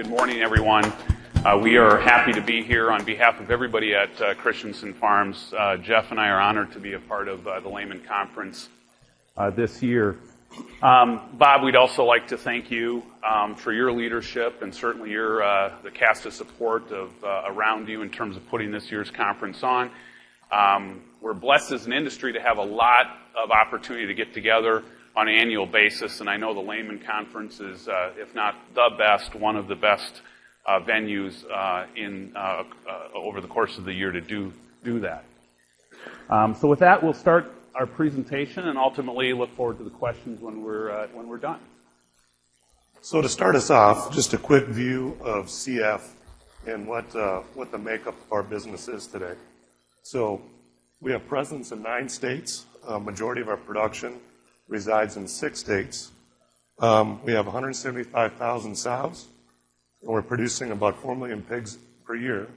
good morning, everyone. We are happy to be here on behalf of everybody at Christensen Farms. Jeff and I are honored to be a part of the Leman conference this year. Bob, we'd also like to thank you for your leadership and certainly the cast of support around you in terms of putting this year's conference on. We're blessed as an industry to have a lot of opportunity to get together on an annual basis, and I know the Leman Conference is, if not the best, one of the best venues over the course of the year to do that. So with that, we'll start our presentation and ultimately look forward to the questions when we're done. So to start us off, just a quick view of CF and what the makeup of our business is today. So we have presence in 9 states. Majority of our production resides in 6 states. We have 175,000 sows, and we're producing about 4 million pigs per year,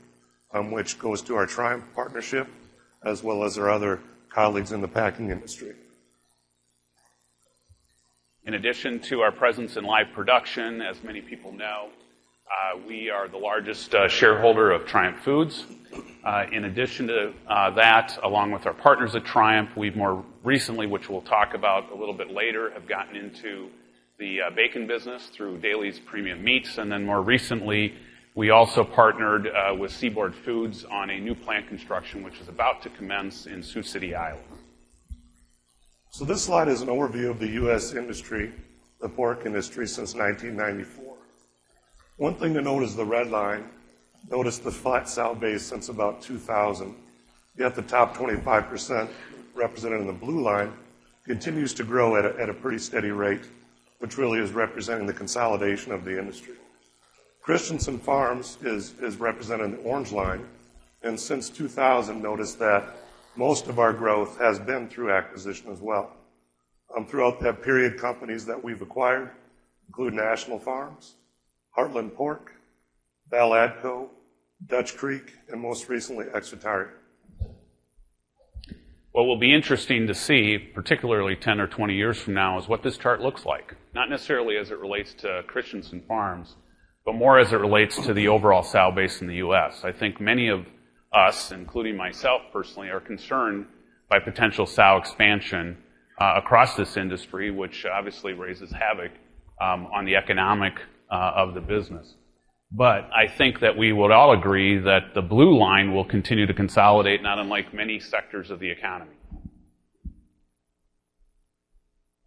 which goes to our Triumph partnership as well as our other colleagues in the packing industry. In addition to our presence in live production, as many people know, we are the largest shareholder of Triumph Foods. In addition to that, along with our partners at Triumph, we've more recently, which we'll talk about a little bit later, have gotten into the bacon business through Daly's Premium Meats, and then more recently, we also partnered with Seaboard Foods on a new plant construction, which is about to commence in Sioux City, Iowa. So this slide is an overview of the U.S. industry, the pork industry, since 1994. One thing to note is the red line. Notice the flat sow base since about 2000. Yet the top 25%, represented in the blue line, continues to grow at a pretty steady rate, which really is representing the consolidation of the industry. Christensen Farms is represented in the orange line, and since 2000, notice that most of our growth has been through acquisition as well. Throughout that period, companies that we've acquired include National Farms, Heartland Pork, Val-Adco, Dutch Creek, and most recently, Exotari. What will be interesting to see, particularly 10 or 20 years from now, is what this chart looks like. Not necessarily as it relates to Christensen Farms, but more as it relates to the overall sow base in the U.S. I think many of us, including myself personally, are concerned by potential sow expansion across this industry, which obviously raises havoc on the economic of the business. But I think that we would all agree that the blue line will continue to consolidate, not unlike many sectors of the economy.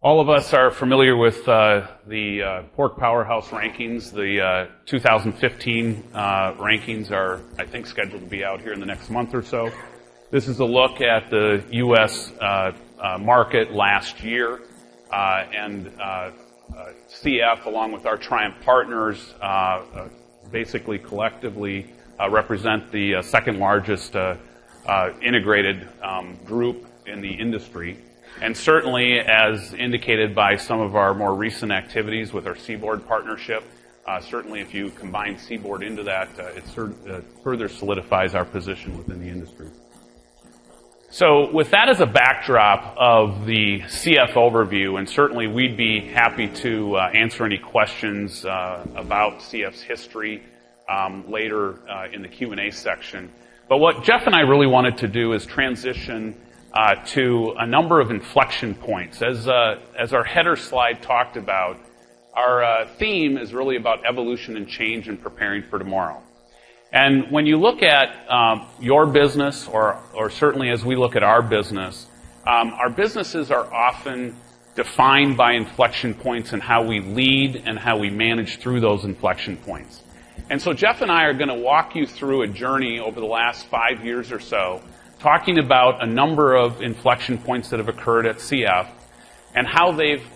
All of us are familiar with the Pork Powerhouse rankings. The 2015 rankings are, I think, scheduled to be out here in the next month or so. This is a look at the U.S. Market last year, and CF, along with our Triumph partners, basically collectively represent the second largest integrated group in the industry. And certainly, as indicated by some of our more recent activities with our Seaboard partnership, certainly if you combine Seaboard into that, it further solidifies our position within the industry. So with that as a backdrop of the CF overview, and certainly we'd be happy to answer any questions about CF's history later in the Q&A section. But what Jeff and I really wanted to do is transition to a number of inflection points. As our header slide talked about, our theme is really about evolution and change and preparing for tomorrow. And when you look at your business, or certainly as we look at our businesses are often defined by inflection points and how we lead and how we manage through those inflection points. And so Jeff and I are going to walk you through a journey over the last 5 years or so, talking about a number of inflection points that have occurred at CF and how they've,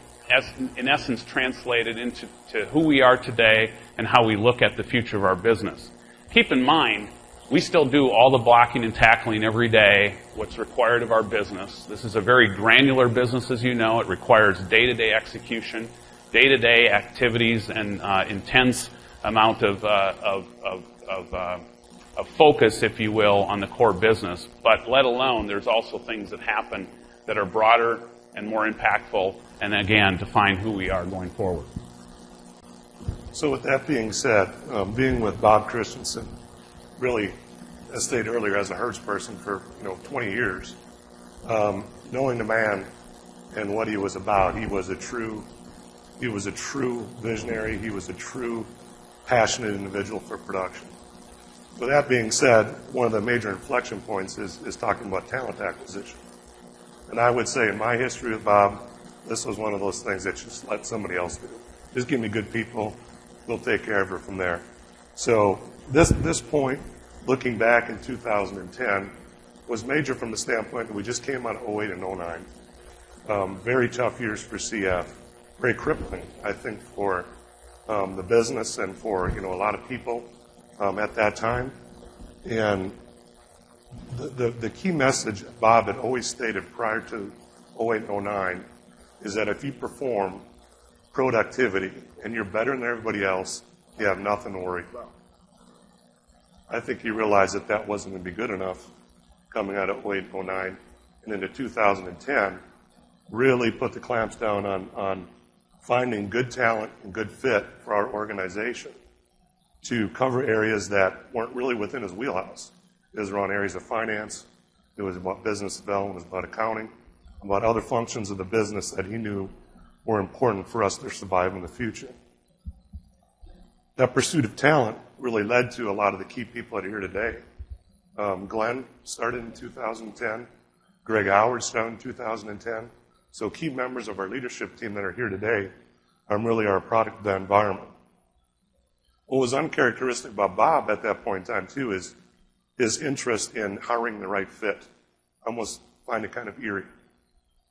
in essence, translated into who we are today and how we look at the future of our business. Keep in mind, we still do all the blocking and tackling every day, what's required of our business. This is a very granular business, as you know. It requires day-to-day execution, day-to-day activities, and intense amount of focus, if you will, on the core business. But let alone, there's also things that happen that are broader and more impactful, and again, define who we are going forward. So with that being said, being with Bob Christensen, really, as stated earlier, as a herds person for 20 years, knowing the man and what he was about, he was a true visionary. He was a true passionate individual for production. With that being said, one of the major inflection points is talking about talent acquisition. And I would say in my history with Bob, this was one of those things that just let somebody else do. Just give me good people. We'll take care of her from there. So this point, looking back in 2010, was major from the standpoint that we just came out of 08 and 09. Very tough years for CF. Very crippling, I think, for the business and for a lot of people at that time. And the key message Bob had always stated prior to 08 and 09 is that if you perform productivity and you're better than everybody else, you have nothing to worry about. I think he realized that that wasn't going to be good enough coming out of 08 and 09, and into 2010 really put the clamps down on finding good talent and good fit for our organization to cover areas that weren't really within his wheelhouse. It was around areas of finance, it was about business development, it was about accounting, about other functions of the business that he knew were important for us to survive in the future. That pursuit of talent really led to a lot of the key people that are here today. Glenn started in 2010. Greg Howard started in 2010. So key members of our leadership team that are here today are really our product of the environment. What was uncharacteristic about Bob at that point in time, too, is his interest in hiring the right fit. I almost find it kind of eerie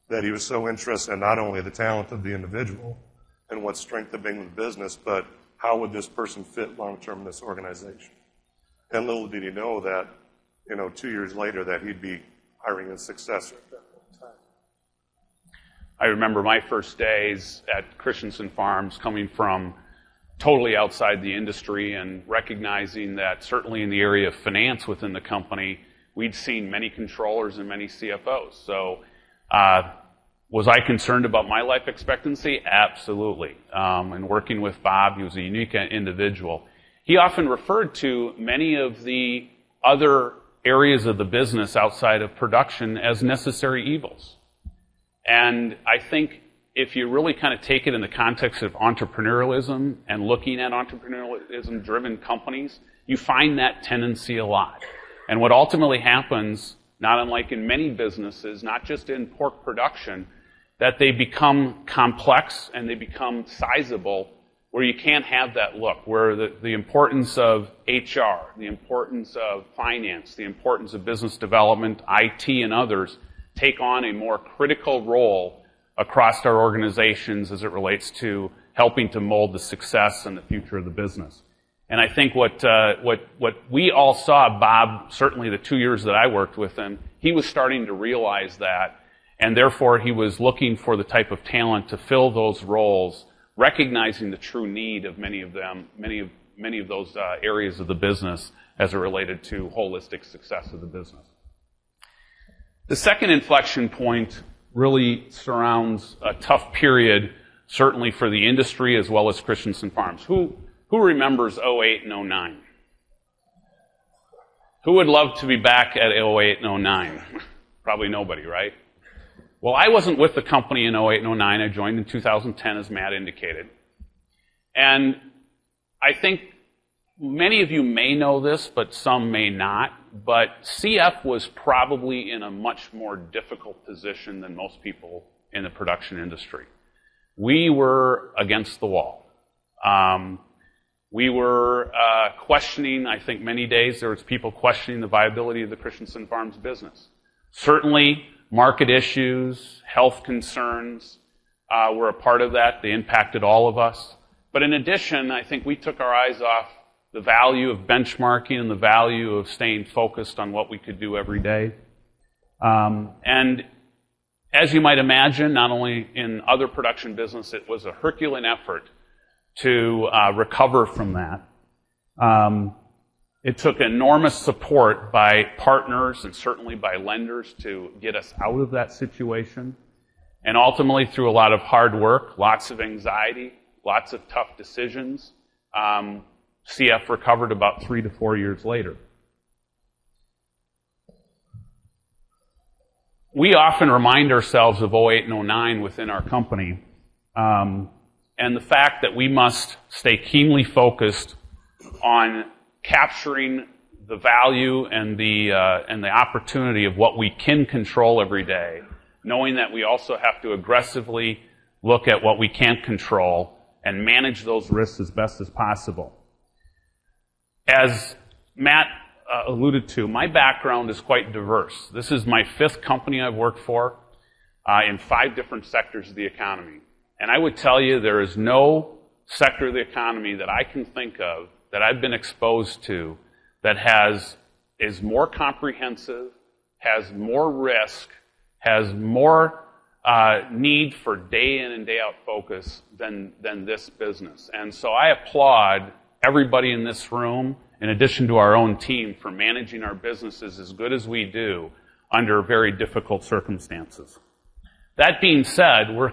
that he was so interested in not only the talent of the individual and what strength to bring to the business, but how would this person fit long-term in this organization. And little did he know that, 2 years later, that he'd be hiring his successor at that point in time. I remember my first days at Christensen Farms coming from totally outside the industry and recognizing that certainly in the area of finance within the company, we'd seen many controllers and many CFOs. So was I concerned about my life expectancy? Absolutely. And working with Bob, he was a unique individual. He often referred to many of the other areas of the business outside of production as necessary evils. And I think if you really kind of take it in the context of entrepreneurialism and looking at entrepreneurialism-driven companies, you find that tendency a lot. And what ultimately happens, not unlike in many businesses, not just in pork production, that they become complex and they become sizable where you can't have that look, where the importance of HR, the importance of finance, the importance of business development, IT, and others take on a more critical role across our organizations as it relates to helping to mold the success and the future of the business. And I think what we all saw, Bob, certainly the 2 years that I worked with him, he was starting to realize that, and therefore he was looking for the type of talent to fill those roles, recognizing the true need of many of those areas of the business as it related to holistic success of the business. The second inflection point really surrounds a tough period, certainly for the industry as well as Christensen Farms. Who remembers 08 and 09? Who would love to be back at 08 and 09? Probably nobody, right? Well, I wasn't with the company in 08 and 09. I joined in 2010, as Matt indicated. And I think many of you may know this, but some may not. But CF was probably in a much more difficult position than most people in the production industry. We were against the wall. We were questioning, I think many days there was people questioning the viability of the Christensen Farms business. Certainly, market issues, health concerns were a part of that. They impacted all of us. But in addition, I think we took our eyes off the value of benchmarking and the value of staying focused on what we could do every day. And as you might imagine, not only in other production business, it was a Herculean effort to recover from that. It took enormous support by partners and certainly by lenders to get us out of that situation. And ultimately, through a lot of hard work, lots of anxiety, lots of tough decisions, CF recovered about 3 to 4 years later. We often remind ourselves of 08 and 09 within our company, and the fact that we must stay keenly focused on capturing the value and the opportunity of what we can control every day, knowing that we also have to aggressively look at what we can't control and manage those risks as best as possible. As Matt alluded to, my background is quite diverse. This is my 5th company I've worked for in 5 different sectors of the economy. And I would tell you there is no sector of the economy that I can think of that I've been exposed to that is more comprehensive, has more risk, has more need for day in and day out focus than this business. And so I applaud everybody in this room, in addition to our own team, for managing our businesses as good as we do under very difficult circumstances. That being said, we're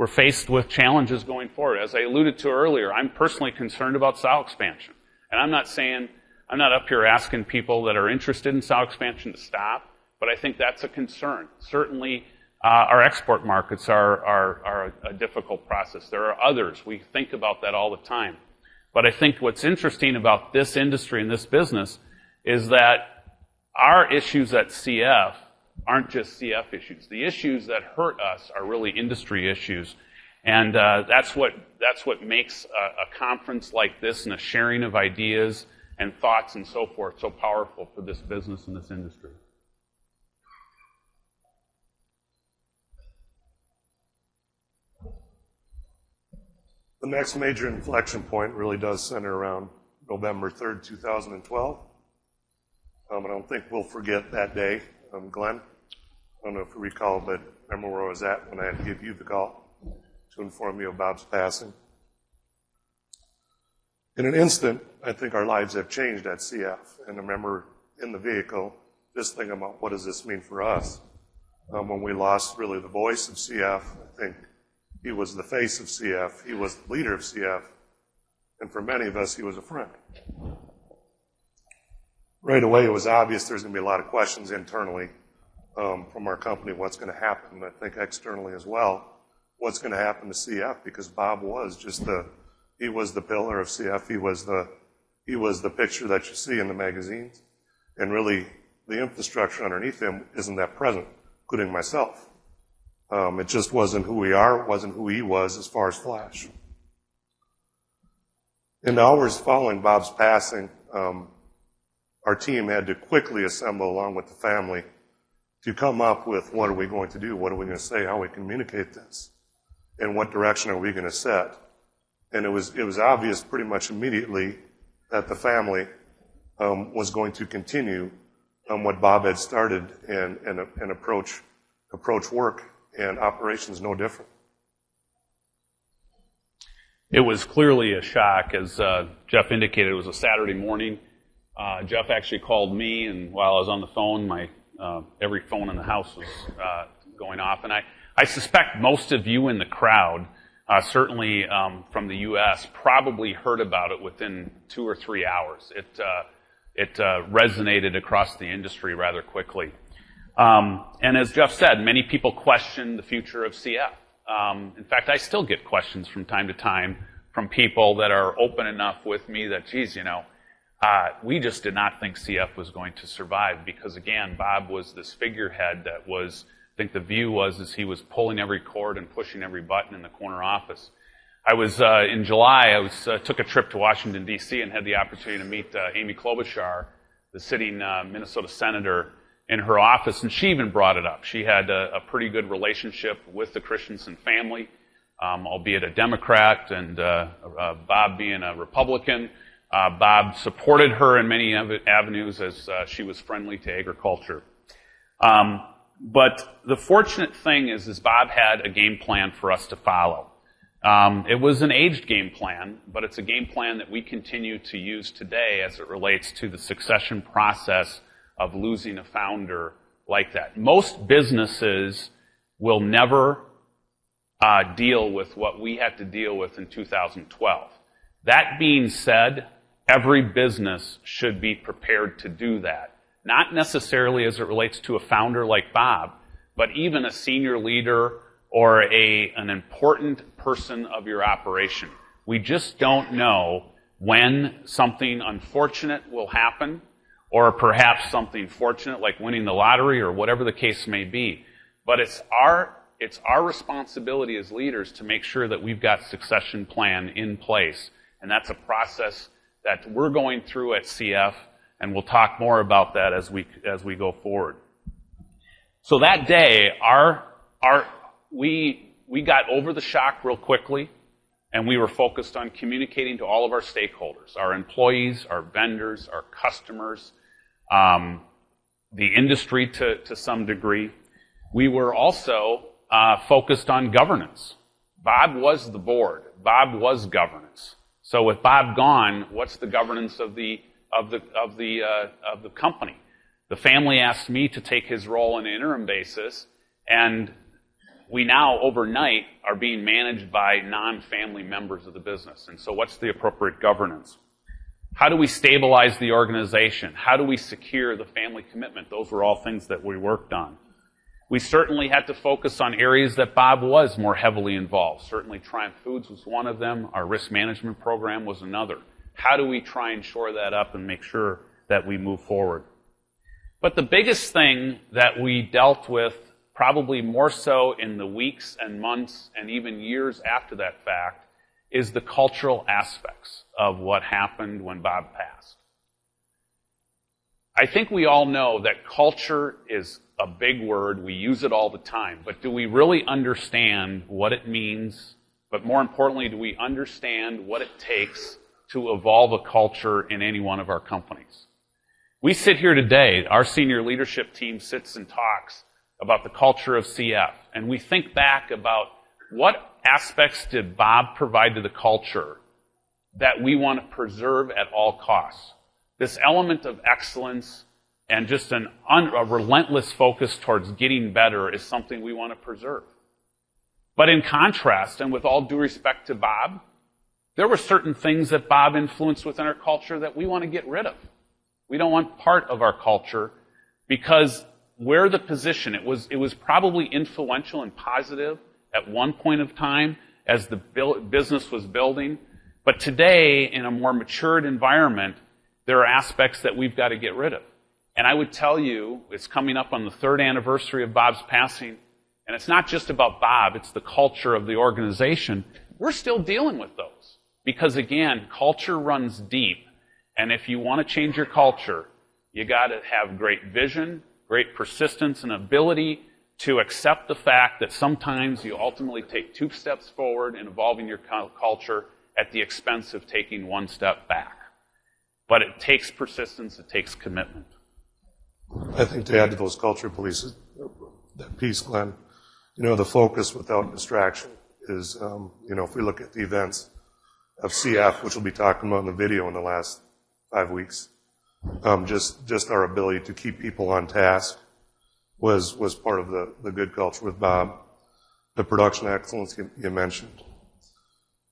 faced with challenges going forward. As I alluded to earlier, I'm personally concerned about sow expansion. And I'm not up here asking people that are interested in sow expansion to stop, but I think that's a concern. Certainly, our export markets are a difficult process. There are others. We think about that all the time. But I think what's interesting about this industry and this business is that our issues at CF aren't just CF issues. The issues that hurt us are really industry issues. And that's what makes a conference like this and a sharing of ideas and thoughts and so forth so powerful for this business and this industry. The next major inflection point really does center around November 3rd, 2012. I don't think we'll forget that day. Glenn, I don't know if you recall, but I remember where I was at when I had to give you the call to inform you of Bob's passing. In an instant, I think our lives have changed at CF. And I remember in the vehicle just thinking about what does this mean for us. When we lost really the voice of CF, I think he was the face of CF, he was the leader of CF, and for many of us, he was a friend. Right away, it was obvious there's going to be a lot of questions internally from our company, what's going to happen. I think externally as well, what's going to happen to CF, because Bob was he was the pillar of CF. He was the picture that you see in the magazines. And really, the infrastructure underneath him isn't that present, including myself. It just wasn't who we are, wasn't who he was as far as Flash. In the hours following Bob's passing, our team had to quickly assemble along with the family to come up with what are we going to do, what are we going to say, how we communicate this, and what direction are we going to set. And it was obvious pretty much immediately that the family was going to continue what Bob had started and approach work and operations no different. It was clearly a shock. As Jeff indicated, it was a Saturday morning. Jeff actually called me, and while I was on the phone, every phone in the house was going off. And I suspect most of you in the crowd, certainly from the U.S., probably heard about it within 2 or 3 hours. It resonated across the industry rather quickly. And as Jeff said, many people question the future of CF. In fact, I still get questions from time to time from people that are open enough with me that, geez, we just did not think CF was going to survive because, again, Bob was this figurehead that was, I think the view was, is he was pulling every cord and pushing every button in the corner office. I was, in July, took a trip to Washington, D.C. and had the opportunity to meet Amy Klobuchar, the sitting Minnesota senator, in her office, and she even brought it up. She had a pretty good relationship with the Christensen family, albeit a Democrat, and Bob being a Republican. Bob supported her in many avenues as she was friendly to agriculture. But the fortunate thing is Bob had a game plan for us to follow. It was an aged game plan, but it's a game plan that we continue to use today as it relates to the succession process of losing a founder like that. Most businesses will never deal with what we had to deal with in 2012. That being said, every business should be prepared to do that. Not necessarily as it relates to a founder like Bob, but even a senior leader or an important person of your operation. We just don't know when something unfortunate will happen, or perhaps something fortunate like winning the lottery or whatever the case may be. But it's our responsibility as leaders to make sure that we've got succession plan in place. And that's a process that we're going through at CF, and we'll talk more about that as we go forward. So that day, we got over the shock real quickly, and we were focused on communicating to all of our stakeholders, our employees, our vendors, our customers, the industry to some degree. We were also focused on governance. Bob was the board. Bob was governance. So with Bob gone, what's the governance of the company? The family asked me to take his role on an interim basis, and we now overnight are being managed by non-family members of the business. And so what's the appropriate governance? How do we stabilize the organization? How do we secure the family commitment? Those were all things that we worked on. We certainly had to focus on areas that Bob was more heavily involved. Certainly Triumph Foods was one of them. Our risk management program was another. How do we try and shore that up and make sure that we move forward? But the biggest thing that we dealt with, probably more so in the weeks and months and even years after that fact, is the cultural aspects of what happened when Bob passed. I think we all know that culture is a big word. We use it all the time. But do we really understand what it means? But more importantly, do we understand what it takes to evolve a culture in any one of our companies? We sit here today, our senior leadership team sits and talks about the culture of CF, and we think back about what aspects did Bob provide to the culture that we want to preserve at all costs. This element of excellence and just a relentless focus towards getting better is something we want to preserve. But in contrast, and with all due respect to Bob, there were certain things that Bob influenced within our culture that we want to get rid of. We don't want part of our culture because where the position, it was probably influential and positive at one point of time as the business was building. But today, in a more matured environment, there are aspects that we've got to get rid of. And I would tell you, it's coming up on the 3rd anniversary of Bob's passing, and it's not just about Bob, it's the culture of the organization. We're still dealing with those. Because again, culture runs deep. And if you want to change your culture, you got to have great vision, great persistence, and ability to accept the fact that sometimes you ultimately take 2 steps forward in evolving your culture at the expense of taking 1 step back. But it takes persistence, it takes commitment. I think to add to those culture pieces, that piece, Glenn, the focus without distraction is, if we look at the events of CF, which we'll be talking about in the video in the last 5 weeks, just our ability to keep people on task was part of the good culture with Bob. The production excellence you mentioned.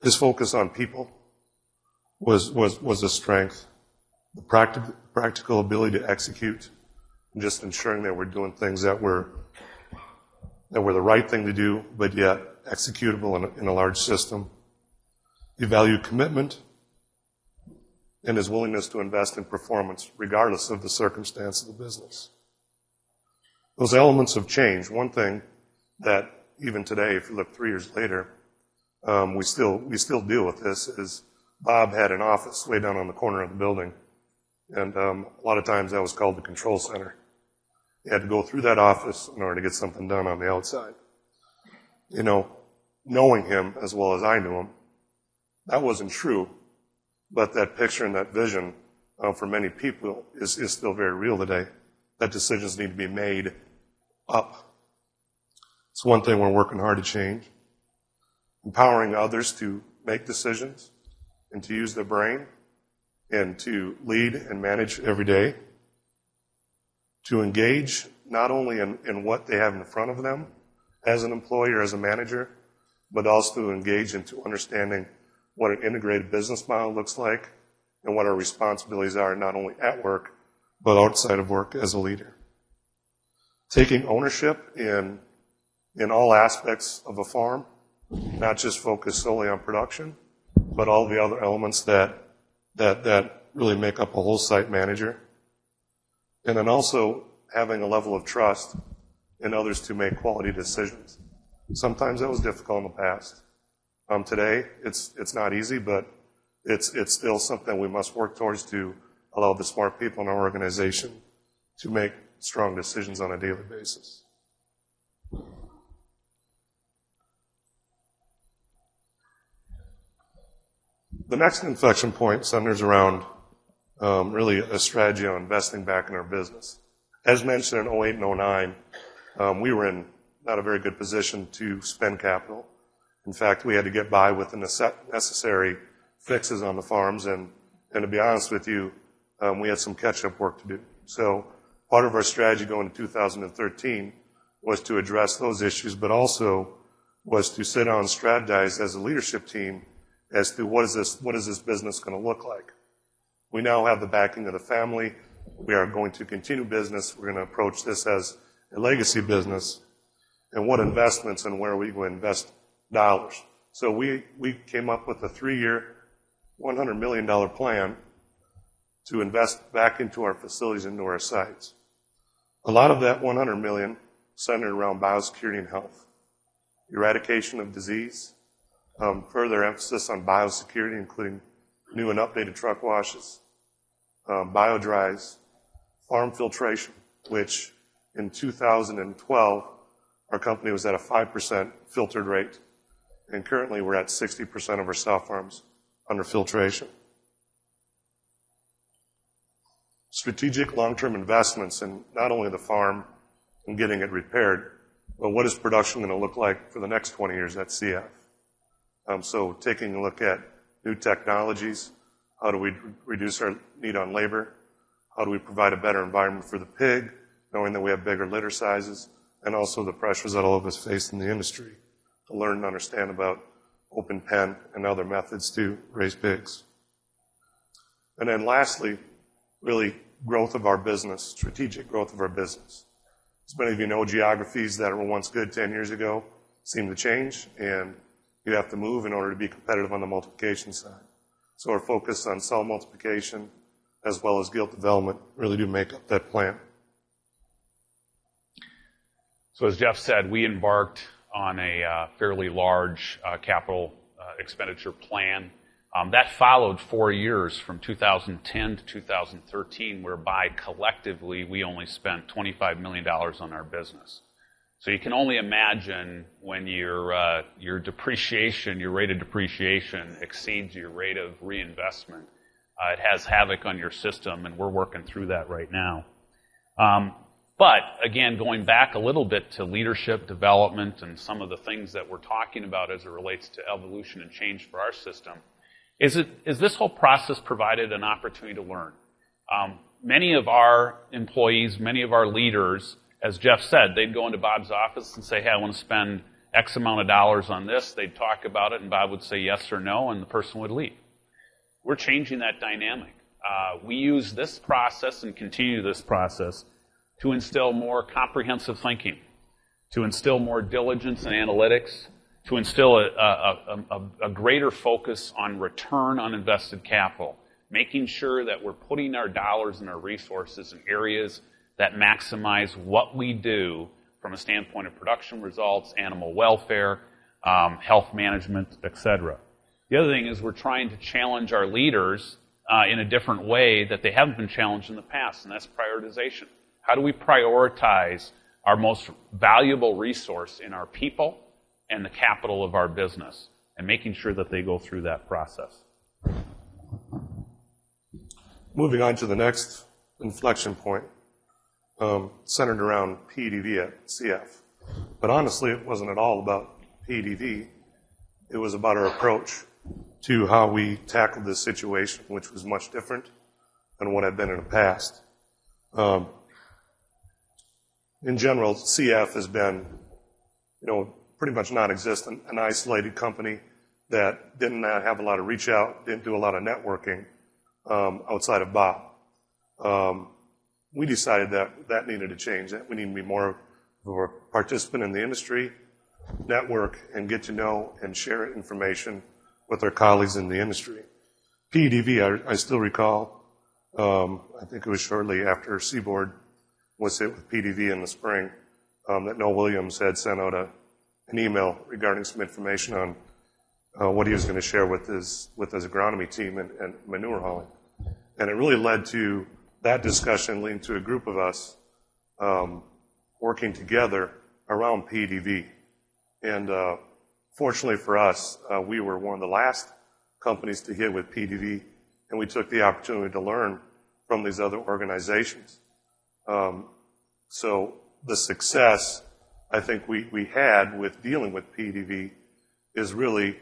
His focus on people was a strength. The practical ability to execute, and just ensuring that we're doing things that were the right thing to do, but yet executable in a large system. He valued commitment and his willingness to invest in performance, regardless of the circumstance of the business. Those elements have changed. One thing that even today, if you look 3 years later, we still deal with this is Bob had an office way down on the corner of the building, and a lot of times that was called the control center. You had to go through that office in order to get something done on the outside. Knowing him as well as I knew him, that wasn't true, but that picture and that vision for many people is still very real today, that decisions need to be made up. It's one thing we're working hard to change. Empowering others to make decisions and to use their brain and to lead and manage every day. To engage not only in what they have in front of them as an employee or as a manager, but also to engage into understanding what an integrated business model looks like, and what our responsibilities are not only at work, but outside of work as a leader. Taking ownership in all aspects of a farm, not just focus solely on production, but all the other elements that really make up a whole site manager. And then also having a level of trust in others to make quality decisions. Sometimes that was difficult in the past. Today, it's not easy, but it's still something we must work towards to allow the smart people in our organization to make strong decisions on a daily basis. The next inflection point centers around really a strategy on investing back in our business. As mentioned in 08 and 09, we were in not a very good position to spend capital. In fact, we had to get by with the necessary fixes on the farms, and to be honest with you, we had some catch-up work to do. So part of our strategy going to 2013 was to address those issues, but also was to sit down and strategize as a leadership team as to what is this business going to look like. We now have the backing of the family. We are going to continue business. We're going to approach this as a legacy business. And what investments and where are we going to invest dollars? So we came up with a 3-year, $100 million plan to invest back into our facilities, into our sites. A lot of that $100 million centered around biosecurity and health, eradication of disease, further emphasis on biosecurity, including new and updated truck washes, biodries, farm filtration, which in 2012, our company was at a 5% filtered rate, and currently we're at 60% of our sow farms under filtration. Strategic long-term investments in not only the farm and getting it repaired, but what is production going to look like for the next 20 years at CF? So taking a look at new technologies, how do we reduce our need on labor? How do we provide a better environment for the pig, knowing that we have bigger litter sizes, and also the pressures that all of us face in the industry to learn and understand about open pen and other methods to raise pigs. And then lastly, really growth of our business, strategic growth of our business. As many of you know, geographies that were once good 10 years ago seem to change, and you have to move in order to be competitive on the multiplication side. So our focus on cell multiplication as well as gilt development really do make up that plan. So as Jeff said, we embarked on a fairly large capital expenditure plan. That followed 4 years from 2010 to 2013, whereby collectively we only spent $25 million on our business. So you can only imagine when your depreciation, your rate of depreciation exceeds your rate of reinvestment. It has havoc on your system, and we're working through that right now. But again, going back a little bit to leadership development and some of the things that we're talking about as it relates to evolution and change for our system, is this whole process provided an opportunity to learn? Many of our employees, many of our leaders, as Jeff said, they'd go into Bob's office and say, hey, I want to spend X amount of dollars on this. They'd talk about it, and Bob would say yes or no, and the person would leave. We're changing that dynamic. We use this process and continue this process to instill more comprehensive thinking, to instill more diligence and analytics, to instill a greater focus on return on invested capital, making sure that we're putting our dollars and our resources in areas that maximize what we do from a standpoint of production results, animal welfare, health management, etc. The other thing is we're trying to challenge our leaders in a different way that they haven't been challenged in the past, and that's prioritization. How do we prioritize our most valuable resource in our people and the capital of our business, and making sure that they go through that process? Moving on to the next inflection point, centered around PDV at CF. But honestly, it wasn't at all about PDV. It was about our approach to how we tackled this situation, which was much different than what had been in the past. In general, CF has been, pretty much non-existent, an isolated company that didn't have a lot of reach out, didn't do a lot of networking outside of Bob. We decided that needed to change, that we need to be more of a participant in the industry, network, and get to know and share information with our colleagues in the industry. PEDV, I still recall, I think it was shortly after Seaboard was hit with PDV in the spring, that Noel Williams had sent out an email regarding some information on what he was going to share with his agronomy team and manure hauling. And it really led to that discussion leading to a group of us working together around PDV. And fortunately for us, we were one of the last companies to hit with PDV, and we took the opportunity to learn from these other organizations. So the success I think we had with dealing with PDV is really,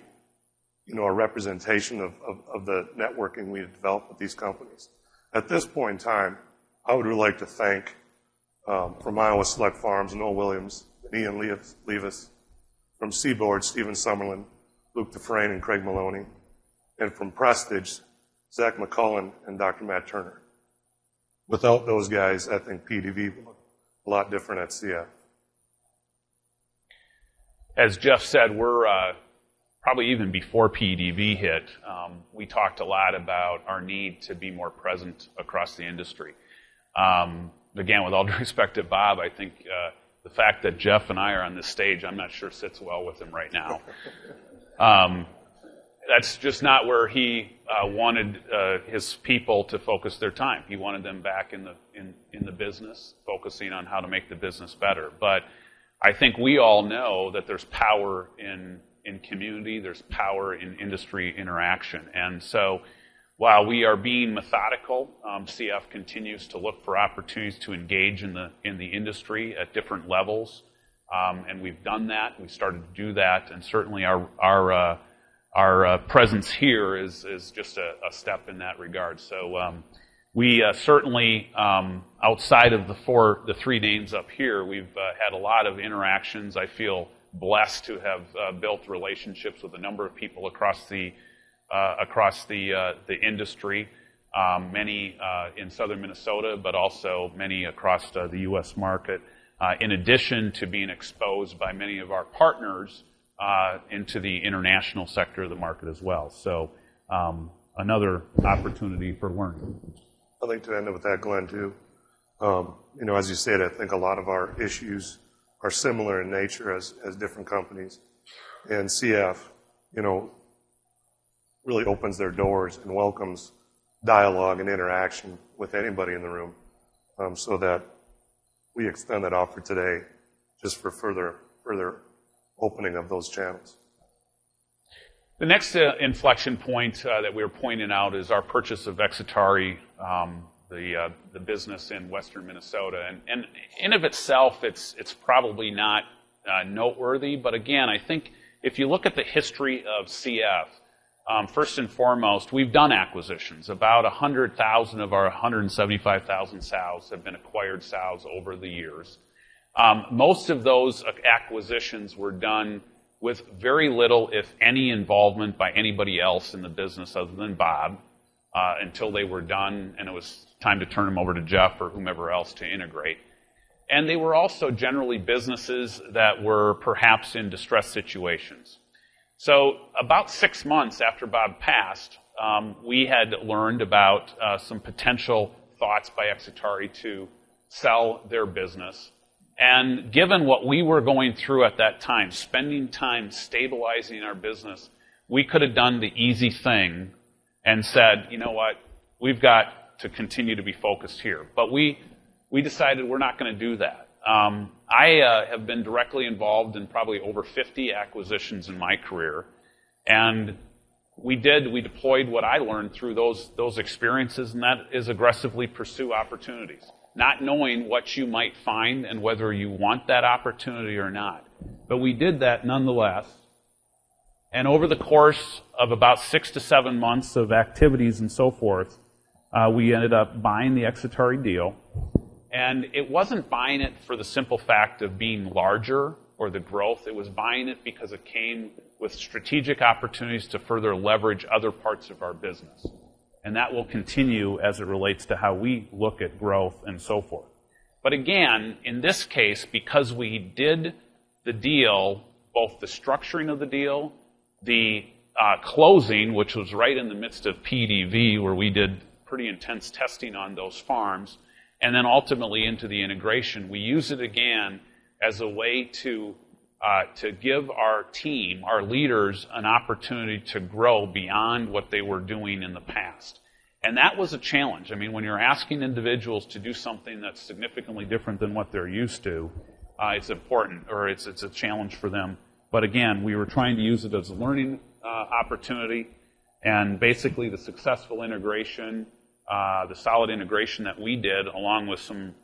a representation of the networking we had developed with these companies. At this point in time, I would really like to thank from Iowa Select Farms, Noel Williams, and Ian Levis, from Seaboard, Stephen Summerlin, Luke Dufresne, and Craig Maloney, and from Prestige, Zach McCullen and Dr. Matt Turner. Without those guys, I think PDV would look a lot different at CF. As Jeff said, we're probably even before PDV hit, we talked a lot about our need to be more present across the industry. Again, with all due respect to Bob, I think the fact that Jeff and I are on this stage, I'm not sure sits well with him right now. That's just not where he wanted his people to focus their time. He wanted them back in the business, focusing on how to make the business better. But I think we all know that there's power in community, there's power in industry interaction. And so while we are being methodical, CF continues to look for opportunities to engage in the industry at different levels. And we've done that. We started to do that. And certainly our presence here is just a step in that regard. So we certainly, outside of the three names up here, we've had a lot of interactions. I feel blessed to have built relationships with a number of people across the industry, many in southern Minnesota, but also many across the U.S. market, in addition to being exposed by many of our partners into the international sector of the market as well. So another opportunity for learning. I'd like to end it with that, Glenn, too. As you said, I think a lot of our issues are similar in nature as different companies. And CF, really opens their doors and welcomes dialogue and interaction with anybody in the room, so that we extend that offer today just for further opening of those channels. The next inflection point that we were pointing out is our purchase of Exitari, the business in western Minnesota. And in of itself, it's probably not noteworthy, but again, I think if you look at the history of CF, first and foremost, we've done acquisitions. About 100,000 of our 175,000 sows have been acquired sows over the years. Most of those acquisitions were done with very little, if any, involvement by anybody else in the business other than Bob, until they were done and it was time to turn them over to Jeff or whomever else to integrate. And they were also generally businesses that were perhaps in distressed situations. So about 6 months after Bob passed, we had learned about some potential thoughts by Exitari to sell their business. And given what we were going through at that time, spending time stabilizing our business, we could have done the easy thing and said, you know what, we've got to continue to be focused here. But we decided we're not going to do that. I have been directly involved in probably over 50 acquisitions in my career. And we deployed what I learned through those experiences, and that is aggressively pursue opportunities, not knowing what you might find and whether you want that opportunity or not. But we did that nonetheless. And over the course of about 6 to 7 months of activities and so forth, we ended up buying the Exitari deal. And it wasn't buying it for the simple fact of being larger or the growth. It was buying it because it came with strategic opportunities to further leverage other parts of our business. And that will continue as it relates to how we look at growth and so forth. But again, in this case, because we did the deal, both the structuring of the deal, the closing, which was right in the midst of PDV, where we did pretty intense testing on those farms, and then ultimately into the integration, we use it again as a way to give our team, our leaders, an opportunity to grow beyond what they were doing in the past. And that was a challenge. I mean, when you're asking individuals to do something that's significantly different than what they're used to, it's important, or it's a challenge for them. But again, we were trying to use it as a learning opportunity, and basically the successful integration, the solid integration that we did, along with some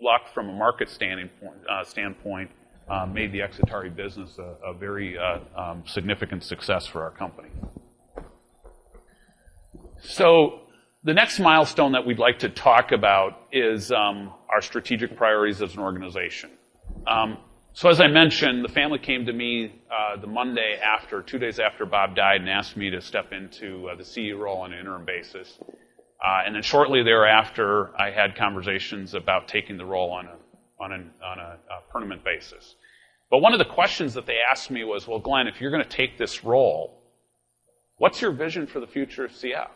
luck from a market standpoint, made the Exitari business a very significant success for our company. So the next milestone that we'd like to talk about is our strategic priorities as an organization. So as I mentioned, the family came to me the Monday after, 2 days after Bob died, and asked me to step into the CEO role on an interim basis. And then shortly thereafter, I had conversations about taking the role on a permanent basis. But one of the questions that they asked me was, well, Glenn, if you're going to take this role, what's your vision for the future of CF?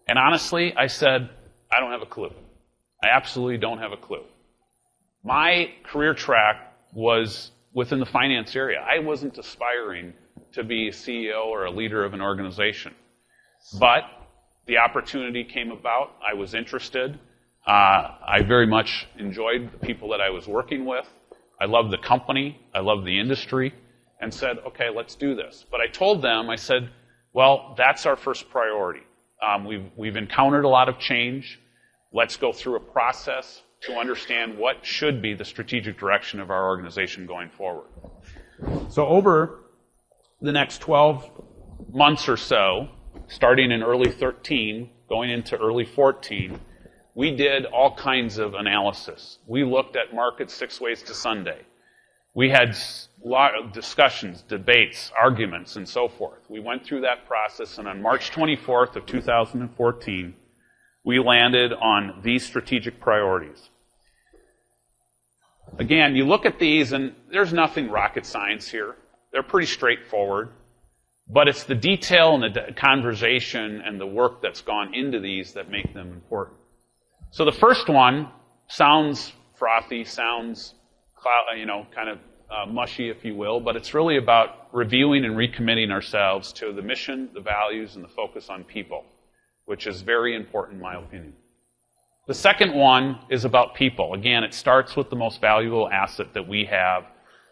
And honestly, I said, I don't have a clue. I absolutely don't have a clue. My career track was within the finance area. I wasn't aspiring to be a CEO or a leader of an organization. But the opportunity came about. I was interested. I very much enjoyed the people that I was working with. I loved the company. I loved the industry, and said, okay, let's do this. But I told them, I said, well, that's our first priority. We've encountered a lot of change. Let's go through a process to understand what should be the strategic direction of our organization going forward. So over the next 12 months or so, starting in early 13, going into early 14, we did all kinds of analysis. We looked at markets 6 ways to Sunday. We had a lot of discussions, debates, arguments, and so forth. We went through that process, and on March 24th of 2014, we landed on these strategic priorities. Again, you look at these, and there's nothing rocket science here. They're pretty straightforward. But it's the detail and the conversation and the work that's gone into these that make them important. So the first one sounds frothy, sounds kind of mushy, if you will, but it's really about reviewing and recommitting ourselves to the mission, the values, and the focus on people, which is very important in my opinion. The second one is about people. Again, it starts with the most valuable asset that we have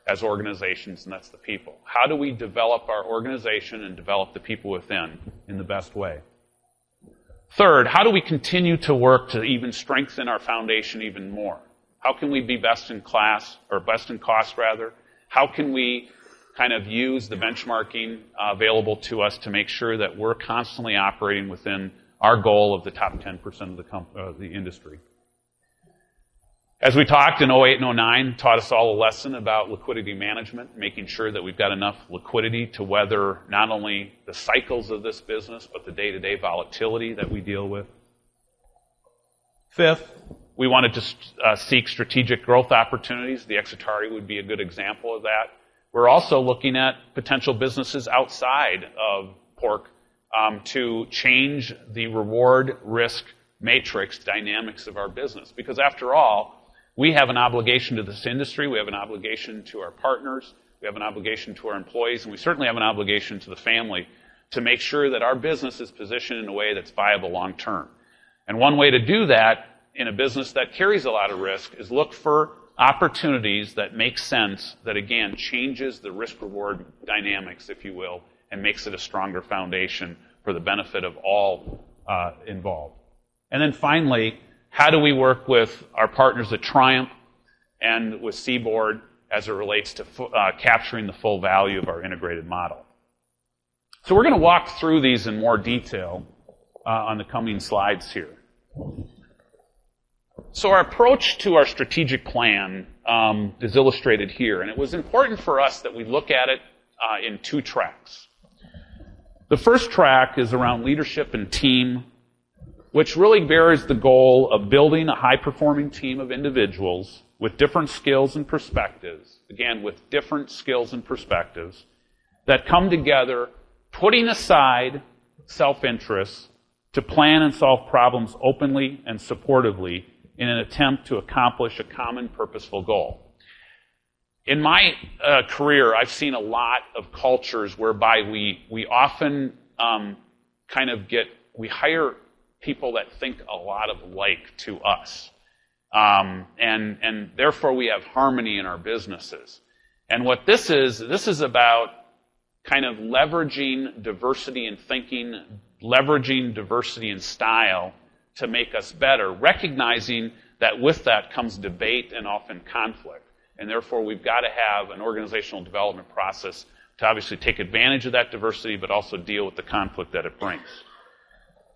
as organizations, and that's the people. How do we develop our organization and develop the people within in the best way? Third, how do we continue to work to even strengthen our foundation even more? How can we be best in class, or best in cost rather? How can we kind of use the benchmarking available to us to make sure that we're constantly operating within our goal of the top 10% of the industry? As we talked in 08 and 09, taught us all a lesson about liquidity management, making sure that we've got enough liquidity to weather not only the cycles of this business, but the day-to-day volatility that we deal with. Fifth, we wanted to seek strategic growth opportunities. The Exitari would be a good example of that. We're also looking at potential businesses outside of pork to change the reward-risk matrix dynamics of our business. Because after all, we have an obligation to this industry, we have an obligation to our partners, we have an obligation to our employees, and we certainly have an obligation to the family to make sure that our business is positioned in a way that's viable long term. And one way to do that in a business that carries a lot of risk is look for opportunities that make sense, that again changes the risk-reward dynamics, if you will, and makes it a stronger foundation for the benefit of all involved. And then finally, how do we work with our partners at Triumph and with Seaboard as it relates to capturing the full value of our integrated model? So we're going to walk through these in more detail on the coming slides here. So our approach to our strategic plan is illustrated here, and it was important for us that we look at it in 2 tracks. The first track is around leadership and team, which really bears the goal of building a high-performing team of individuals with different skills and perspectives, again, with different skills and perspectives, that come together, putting aside self-interest to plan and solve problems openly and supportively in an attempt to accomplish a common purposeful goal. In my career, I've seen a lot of cultures whereby we often we hire people that think a lot of like to us. And therefore we have harmony in our businesses. And what this is about kind of leveraging diversity in thinking, leveraging diversity in style to make us better, recognizing that with that comes debate and often conflict. And therefore, we've got to have an organizational development process to obviously take advantage of that diversity, but also deal with the conflict that it brings.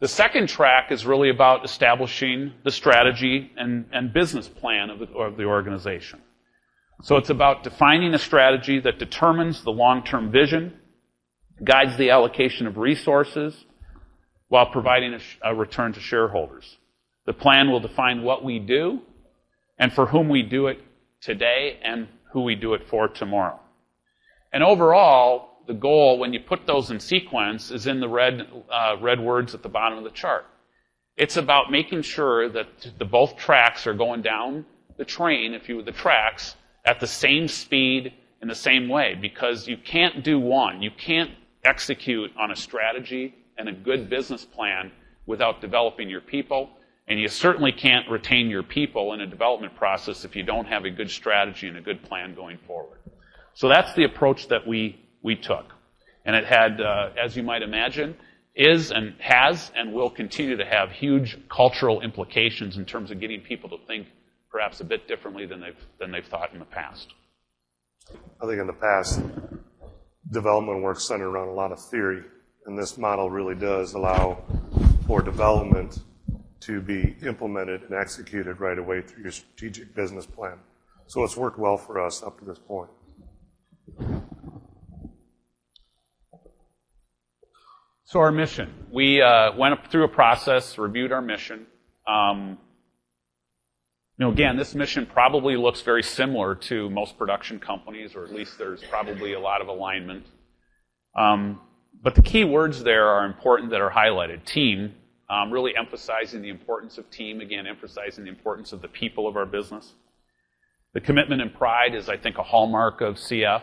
The second track is really about establishing the strategy and business plan of the organization. So it's about defining a strategy that determines the long-term vision, guides the allocation of resources, while providing a return to shareholders. The plan will define what we do and for whom we do it today and who we do it for tomorrow. And overall, the goal, when you put those in sequence, is in the red words at the bottom of the chart. It's about making sure that both tracks are going down the train, the tracks, at the same speed in the same way, because you can't do one. You can't execute on a strategy and a good business plan without developing your people. And you certainly can't retain your people in a development process if you don't have a good strategy and a good plan going forward. So that's the approach that we took. And it had, as you might imagine, is and has and will continue to have huge cultural implications in terms of getting people to think perhaps a bit differently than they've thought in the past. I think in the past, development work centered around a lot of theory, and this model really does allow for development to be implemented and executed right away through your strategic business plan. So it's worked well for us up to this point. So our mission. We went through a process, reviewed our mission. Again, this mission probably looks very similar to most production companies, or at least there's probably a lot of alignment. But the key words there are important that are highlighted. Team, really emphasizing the importance of team, again, emphasizing the importance of the people of our business. The commitment and pride is, I think, a hallmark of CF.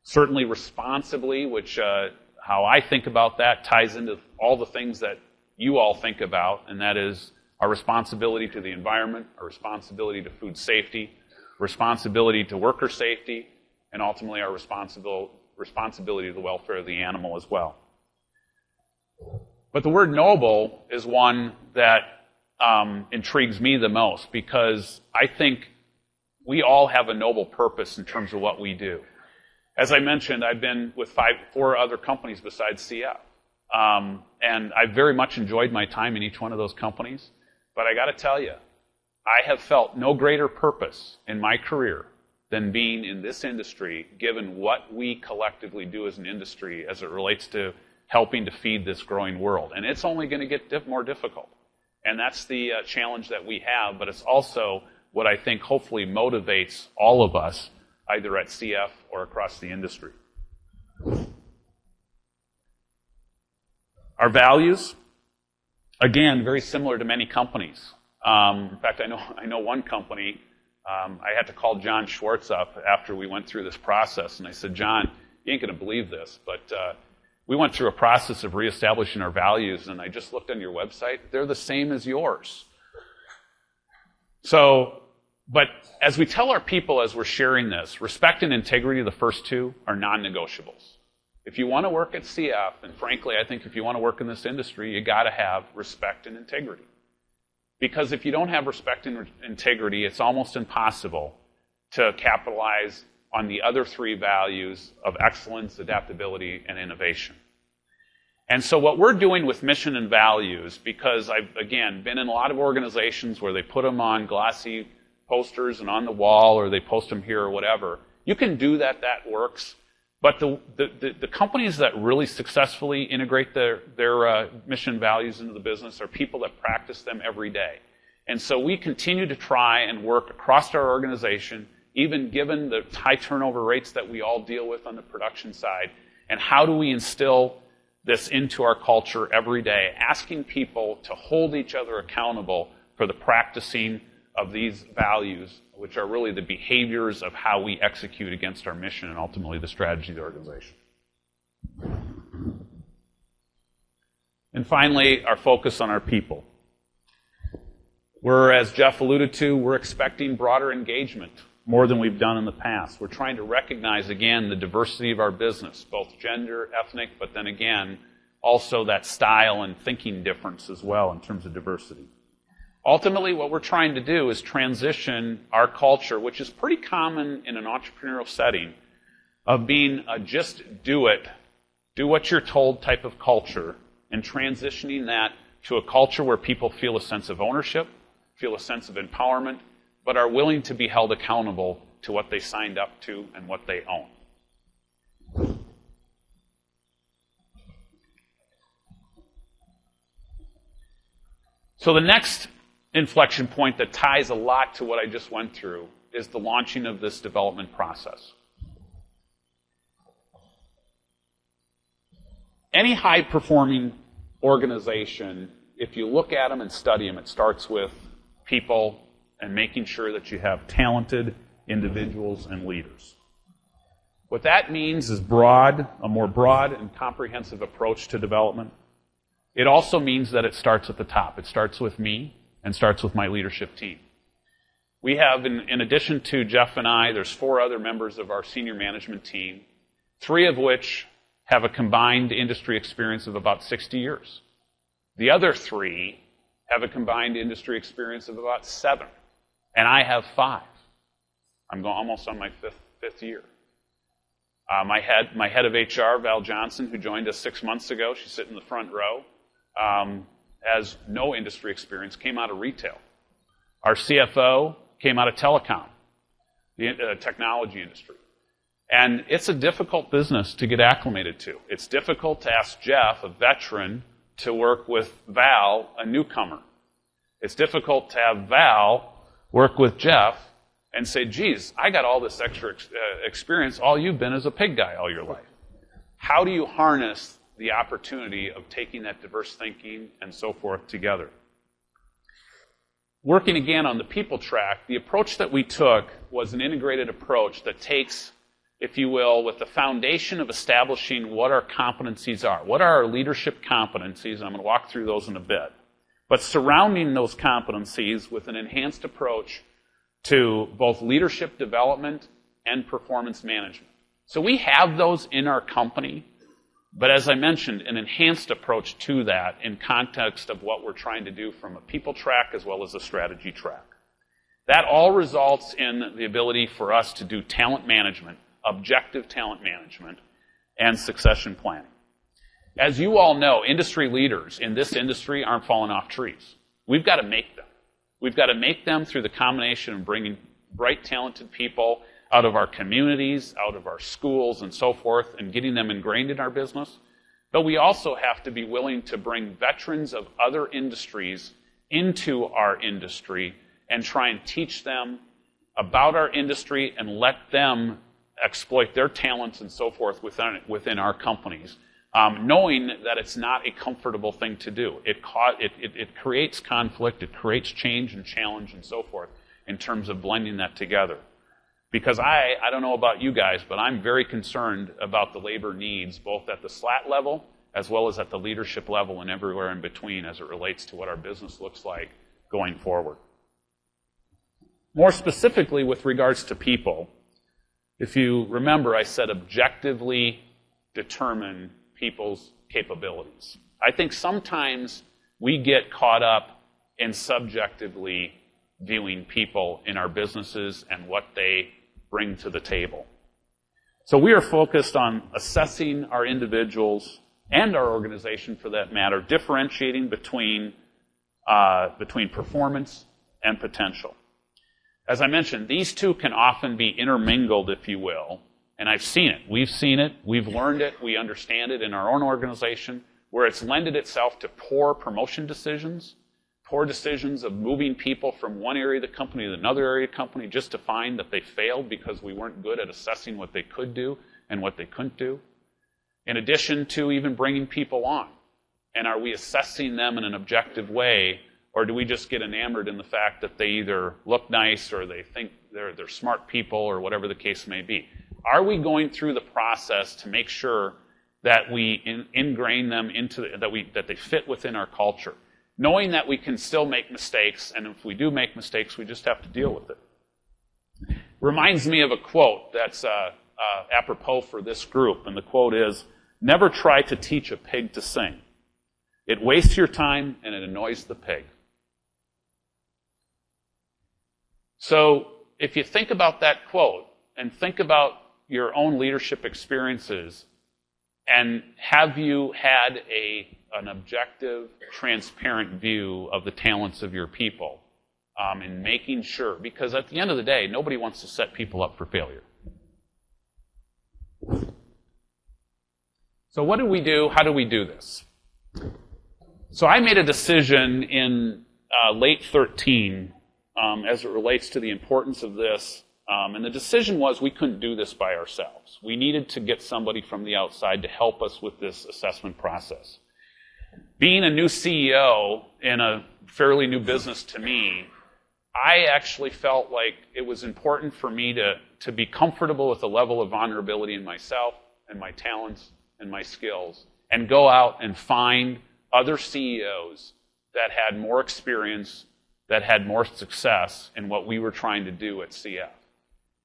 Certainly responsibly, which how I think about that ties into all the things that you all think about, and that is our responsibility to the environment, our responsibility to food safety, responsibility to worker safety, and ultimately our responsibility to the welfare of the animal as well. But the word noble is one that intrigues me the most, because I think we all have a noble purpose in terms of what we do. As I mentioned, I've been with 4 other companies besides CF. And I've very much enjoyed my time in each one of those companies. But I got to tell you, I have felt no greater purpose in my career than being in this industry, given what we collectively do as an industry as it relates to helping to feed this growing world. And it's only going to get more difficult. And that's the challenge that we have, but it's also what I think hopefully motivates all of us, either at CF or across the industry. Our values, again, very similar to many companies. In fact, I know one company, I had to call John Schwartz up after we went through this process, and I said, John, you ain't going to believe this, but we went through a process of reestablishing our values, and I just looked on your website. They're the same as yours. So, but as we tell our people as we're sharing this, respect and integrity, the first 2, are non-negotiables. If you want to work at CF, and frankly, I think if you want to work in this industry, you got to have respect and integrity. Because if you don't have respect and integrity, it's almost impossible to capitalize on the other 3 values of excellence, adaptability, and innovation. And so what we're doing with mission and values, because I've, again, been in a lot of organizations where they put them on glossy posters and on the wall, or they post them here or whatever, you can do that, that works. But the companies that really successfully integrate their mission values into the business are people that practice them every day. And so we continue to try and work across our organization, even given the high turnover rates that we all deal with on the production side. And how do we instill this into our culture every day, asking people to hold each other accountable for the practicing of these values, which are really the behaviors of how we execute against our mission and ultimately the strategy of the organization. And finally, our focus on our people. As Jeff alluded to, we're expecting broader engagement, more than we've done in the past. We're trying to recognize, again, the diversity of our business, both gender, ethnic, but then again, also that style and thinking difference as well in terms of diversity. Ultimately, what we're trying to do is transition our culture, which is pretty common in an entrepreneurial setting, of being a just do it, do what you're told type of culture, and transitioning that to a culture where people feel a sense of ownership, feel a sense of empowerment, but are willing to be held accountable to what they signed up to and what they own. So the next inflection point that ties a lot to what I just went through is the launching of this development process. Any high-performing organization, if you look at them and study them, it starts with people and making sure that you have talented individuals and leaders. What that means is a more broad and comprehensive approach to development. It also means that it starts at the top. It starts with me and starts with my leadership team. We have, in addition to Jeff and I, there's 4 other members of our senior management team, 3 of which have a combined industry experience of about 60 years. The other 3 have a combined industry experience of about 7. And I have 5. I'm almost on my fifth year. My head of HR, Val Johnson, who joined us 6 months ago, she's sitting in the front row, has no industry experience, came out of retail. Our CFO came out of telecom, the technology industry. And it's a difficult business to get acclimated to. It's difficult to ask Jeff, a veteran, to work with Val, a newcomer. It's difficult to have Val work with Jeff and say, geez, I got all this extra experience. All you've been is a pig guy all your life. How do you harness the opportunity of taking that diverse thinking and so forth together? Working again on the people track, the approach that we took was an integrated approach that takes, if you will, with the foundation of establishing what our competencies are. What are our leadership competencies? And I'm going to walk through those in a bit. But surrounding those competencies with an enhanced approach to both leadership development and performance management. So we have those in our company, but as I mentioned, an enhanced approach to that in context of what we're trying to do from a people track as well as a strategy track. That all results in the ability for us to do talent management, objective talent management, and succession planning. As you all know, industry leaders in this industry aren't falling off trees. We've got to make them. We've got to make them through the combination of bringing bright, talented people out of our communities, out of our schools, and so forth, and getting them ingrained in our business. But we also have to be willing to bring veterans of other industries into our industry and try and teach them about our industry and let them exploit their talents and so forth within our companies, knowing that it's not a comfortable thing to do. It creates conflict, it creates change and challenge and so forth in terms of blending that together. Because I don't know about you guys, but I'm very concerned about the labor needs, both at the slat level as well as at the leadership level and everywhere in between as it relates to what our business looks like going forward. More specifically with regards to people, if you remember, I said objectively determine people's capabilities. I think sometimes we get caught up in subjectively viewing people in our businesses and what they bring to the table. So we are focused on assessing our individuals and our organization, for that matter, differentiating between performance and potential. As I mentioned, these two can often be intermingled, if you will, And I've seen it. We've seen it. We've learned it. We understand it in our own organization, where it's lended itself to poor promotion decisions, poor decisions of moving people from one area of the company to another area of the company just to find that they failed because we weren't good at assessing what they could do and what they couldn't do. In addition to even bringing people on. And are we assessing them in an objective way, or do we just get enamored in the fact that they either look nice or they think they're smart people or whatever the case may be? Are we going through the process to make sure that we ingrain them into that they fit within our culture, knowing that we can still make mistakes, and if we do make mistakes, we just have to deal with it? Reminds me of a quote that's apropos for this group, and the quote is, "Never try to teach a pig to sing. It wastes your time and it annoys the pig." So if you think about that quote and think about your own leadership experiences, and have you had an objective, transparent view of the talents of your people in making sure, because at the end of the day, nobody wants to set people up for failure. So what do we do? How do we do this? So I made a decision in late 13 as it relates to the importance of this. And the decision was we couldn't do this by ourselves. We needed to get somebody from the outside to help us with this assessment process. Being a new CEO in a fairly new business to me, I actually felt like it was important for me to be comfortable with the level of vulnerability in myself and my talents and my skills, and go out and find other CEOs that had more experience, that had more success in what we were trying to do at CF.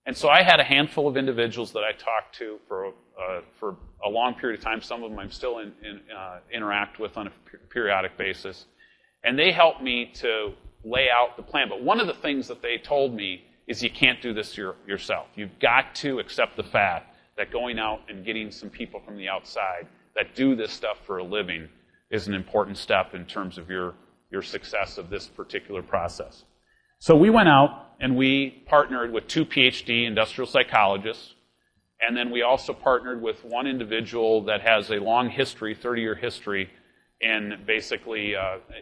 And so I had a handful of individuals that I talked to for a long period of time. Some of them I'm still interact with on a periodic basis. And they helped me to lay out the plan. But one of the things that they told me is you can't do this yourself. You've got to accept the fact that going out and getting some people from the outside that do this stuff for a living is an important step in terms of your success of this particular process. So we went out and we partnered with 2 PhD industrial psychologists, and then we also partnered with one individual that has a long history, 30-year history, in basically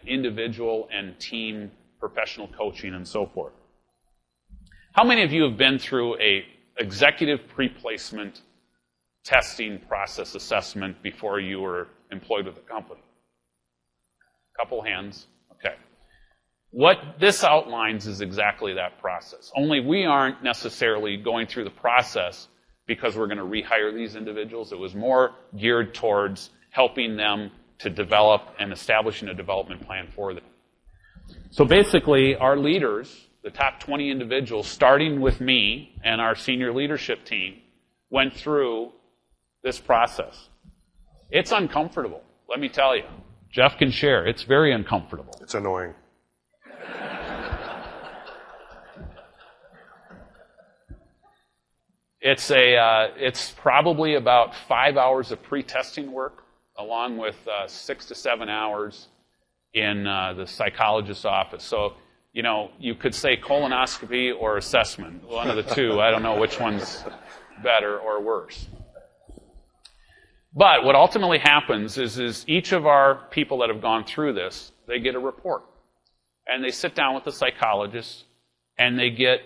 individual and team professional coaching and so forth. How many of you have been through a executive pre-placement testing process assessment before you were employed with a company? Couple hands. Okay. What this outlines is exactly that process. Only we aren't necessarily going through the process because we're going to rehire these individuals. It was more geared towards helping them to develop and establishing a development plan for them. So basically, our leaders, the top 20 individuals, starting with me and our senior leadership team, went through this process. It's uncomfortable, let me tell you. Jeff can share. It's very uncomfortable. It's annoying. It's probably about 5 hours of pre-testing work, along with 6 to 7 hours in the psychologist's office. So, you could say colonoscopy or assessment. One of the two. I don't know which one's better or worse. But what ultimately happens is each of our people that have gone through this, they get a report. And they sit down with the psychologist, and they get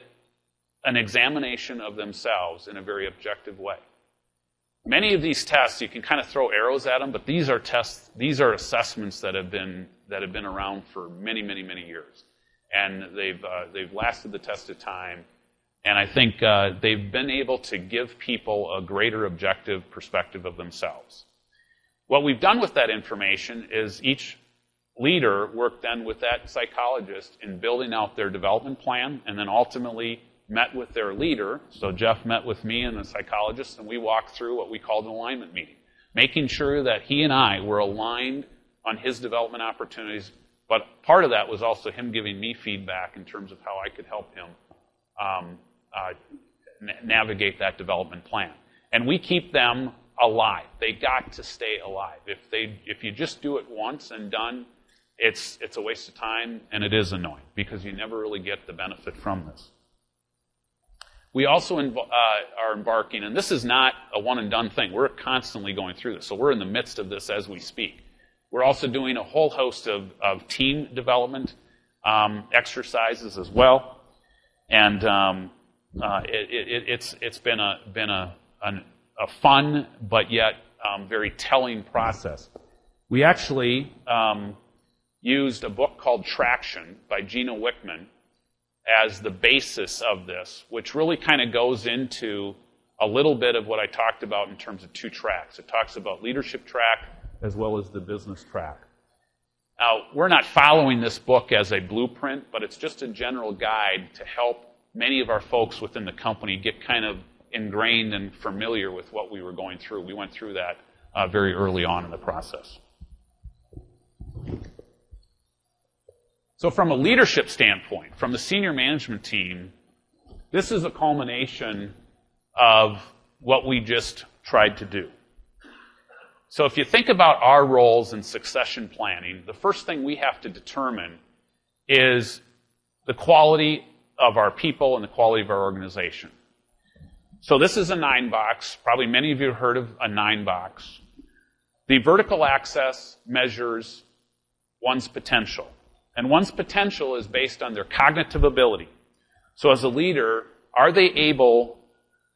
an examination of themselves in a very objective way. Many of these tests, you can kind of throw arrows at them, but these are tests, these are assessments that have been around for many, many, many years. And they've lasted the test of time. And I think they've been able to give people a greater objective perspective of themselves. What we've done with that information is each leader worked then with that psychologist in building out their development plan, and then ultimately met with their leader. So Jeff met with me and the psychologist, and we walked through what we called an alignment meeting, making sure that he and I were aligned on his development opportunities. But part of that was also him giving me feedback in terms of how I could help him navigate that development plan. And we keep them alive. They got to stay alive. If you just do it once and done, it's a waste of time, and it is annoying because you never really get the benefit from this. We also are embarking, and this is not a one-and-done thing. We're constantly going through this, so we're in the midst of this as we speak. We're also doing a whole host of team development exercises as well, and it's been a fun but yet very telling process. We actually used a book called Traction by Gino Wickman as the basis of this, which really kind of goes into a little bit of what I talked about in terms of two tracks. It talks about leadership track as well as the business track. Now, we're not following this book as a blueprint, but it's just a general guide to help many of our folks within the company get kind of ingrained and familiar with what we were going through. We went through that very early on in the process. So from a leadership standpoint, from the senior management team, this is a culmination of what we just tried to do. So if you think about our roles in succession planning, the first thing we have to determine is the quality of our people and the quality of our organization. So this is a 9-box. Probably many of you have heard of a 9-box. The vertical axis measures one's potential. And one's potential is based on their cognitive ability. So as a leader, are they able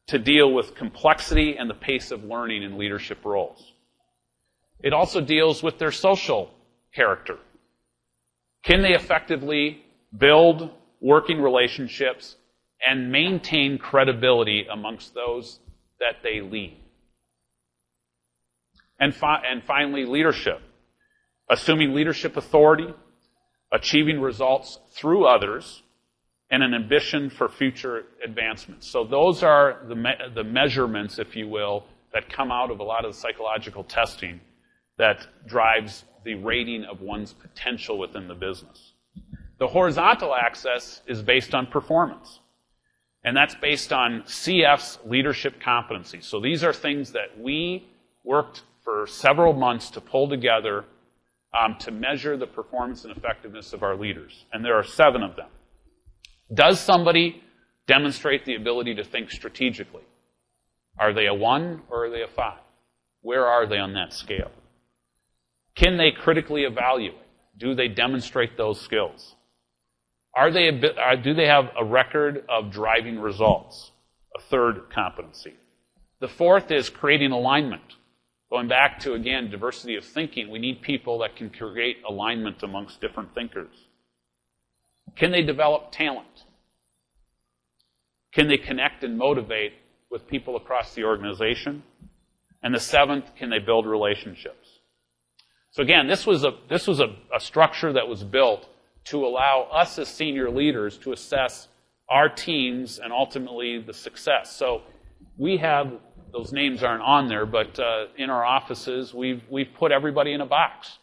to deal with complexity and the pace of learning in leadership roles? It also deals with their social character. Can they effectively build working relationships and maintain credibility amongst those that they lead? And finally, leadership. Assuming leadership authority, achieving results through others, and an ambition for future advancement. So those are the measurements, if you will, that come out of a lot of the psychological testing that drives the rating of one's potential within the business. The horizontal axis is based on performance, and that's based on CF's leadership competency. So these are things that we worked for several months to pull together to measure the performance and effectiveness of our leaders. And there are 7 of them. Does somebody demonstrate the ability to think strategically? Are they a 1 or are they a 5? Where are they on that scale? Can they critically evaluate? Do they demonstrate those skills? Do they have a record of driving results? A 3rd competency. The 4th is creating alignment. Going back to, again, diversity of thinking, we need people that can create alignment amongst different thinkers. Can they develop talent? Can they connect and motivate with people across the organization? And the 7th, can they build relationships? So again, this was a structure that was built to allow us as senior leaders to assess our teams and ultimately the success. So we have, those names aren't on there, but in our offices, we've put everybody in a box.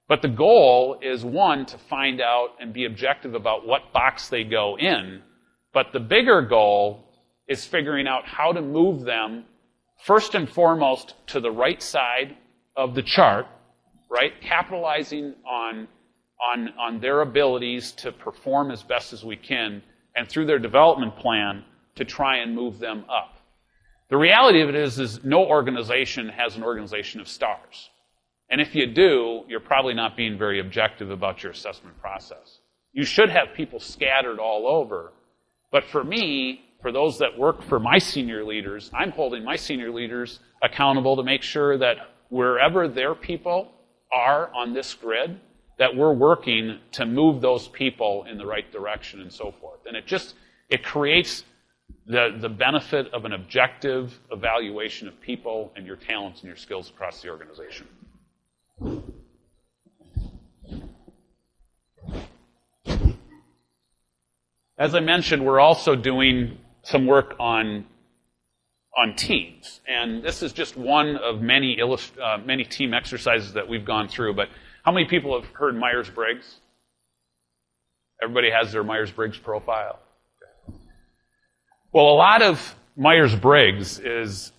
But the goal is, 1, to find out and be objective about what box they go in. But the bigger goal is figuring out how to move them, first and foremost, to the right side of the chart, right? Capitalizing on their abilities to perform as best as we can, and through their development plan, to try and move them up. The reality of it is no organization has an organization of stars. And if you do, you're probably not being very objective about your assessment process. You should have people scattered all over. But for me, for those that work for my senior leaders, I'm holding my senior leaders accountable to make sure that wherever their people are on this grid, that we're working to move those people in the right direction and so forth. And it creates the benefit of an objective evaluation of people and your talents and your skills across the organization. As I mentioned, we're also doing some work on teams. And this is just one of many team exercises that we've gone through. But how many people have heard Myers-Briggs? Everybody has their Myers-Briggs profile. Well, a lot of Myers-Briggs is,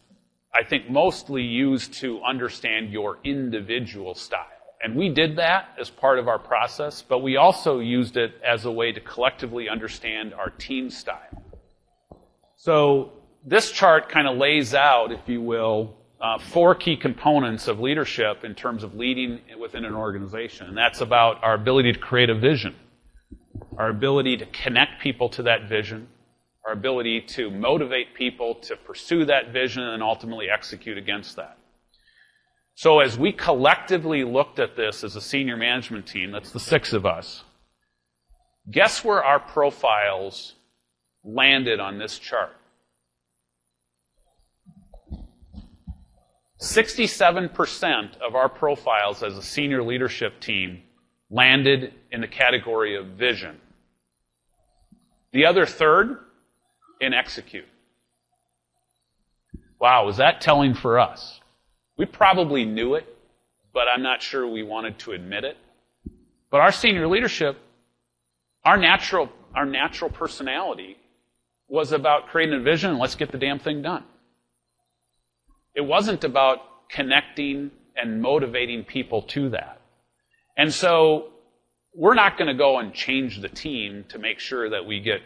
I think, mostly used to understand your individual style. And we did that as part of our process, but we also used it as a way to collectively understand our team style. So this chart kind of lays out, if you will, 4 key components of leadership in terms of leading within an organization. And that's about our ability to create a vision, our ability to connect people to that vision, our ability to motivate people to pursue that vision and ultimately execute against that. So as we collectively looked at this as a senior management team, that's the 6 of us, guess where our profiles landed on this chart? 67% of our profiles as a senior leadership team landed in the category of vision. The other third in execute. Wow, was that telling for us? We probably knew it, but I'm not sure we wanted to admit it. But our senior leadership, our natural personality was about creating a vision and let's get the damn thing done. It wasn't about connecting and motivating people to that. And so we're not going to go and change the team to make sure that we get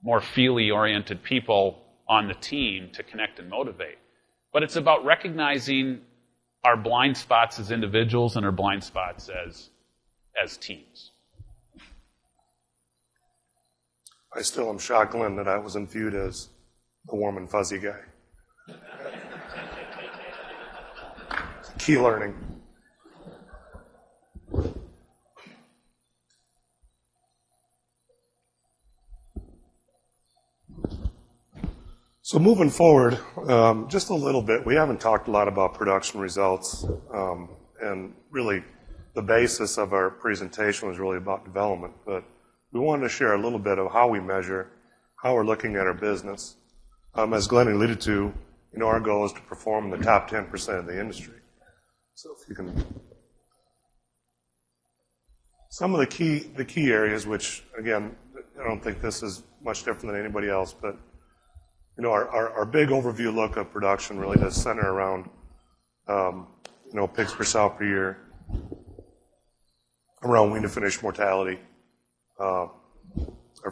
more feely-oriented people on the team to connect and motivate. But it's about recognizing our blind spots as individuals and our blind spots as teams. I still am shocked, Glenn, that I wasn't viewed as the warm and fuzzy guy. Key learning. So moving forward, just a little bit, we haven't talked a lot about production results, and really the basis of our presentation was really about development, but we wanted to share a little bit of how we measure, how we're looking at our business. As Glenn alluded to, our goal is to perform in the top 10% of the industry. So if you can, some of the key areas, which again, I don't think this is much different than anybody else, but our big overview look of production really does center around, pigs per sow per year, around wean to finish mortality, our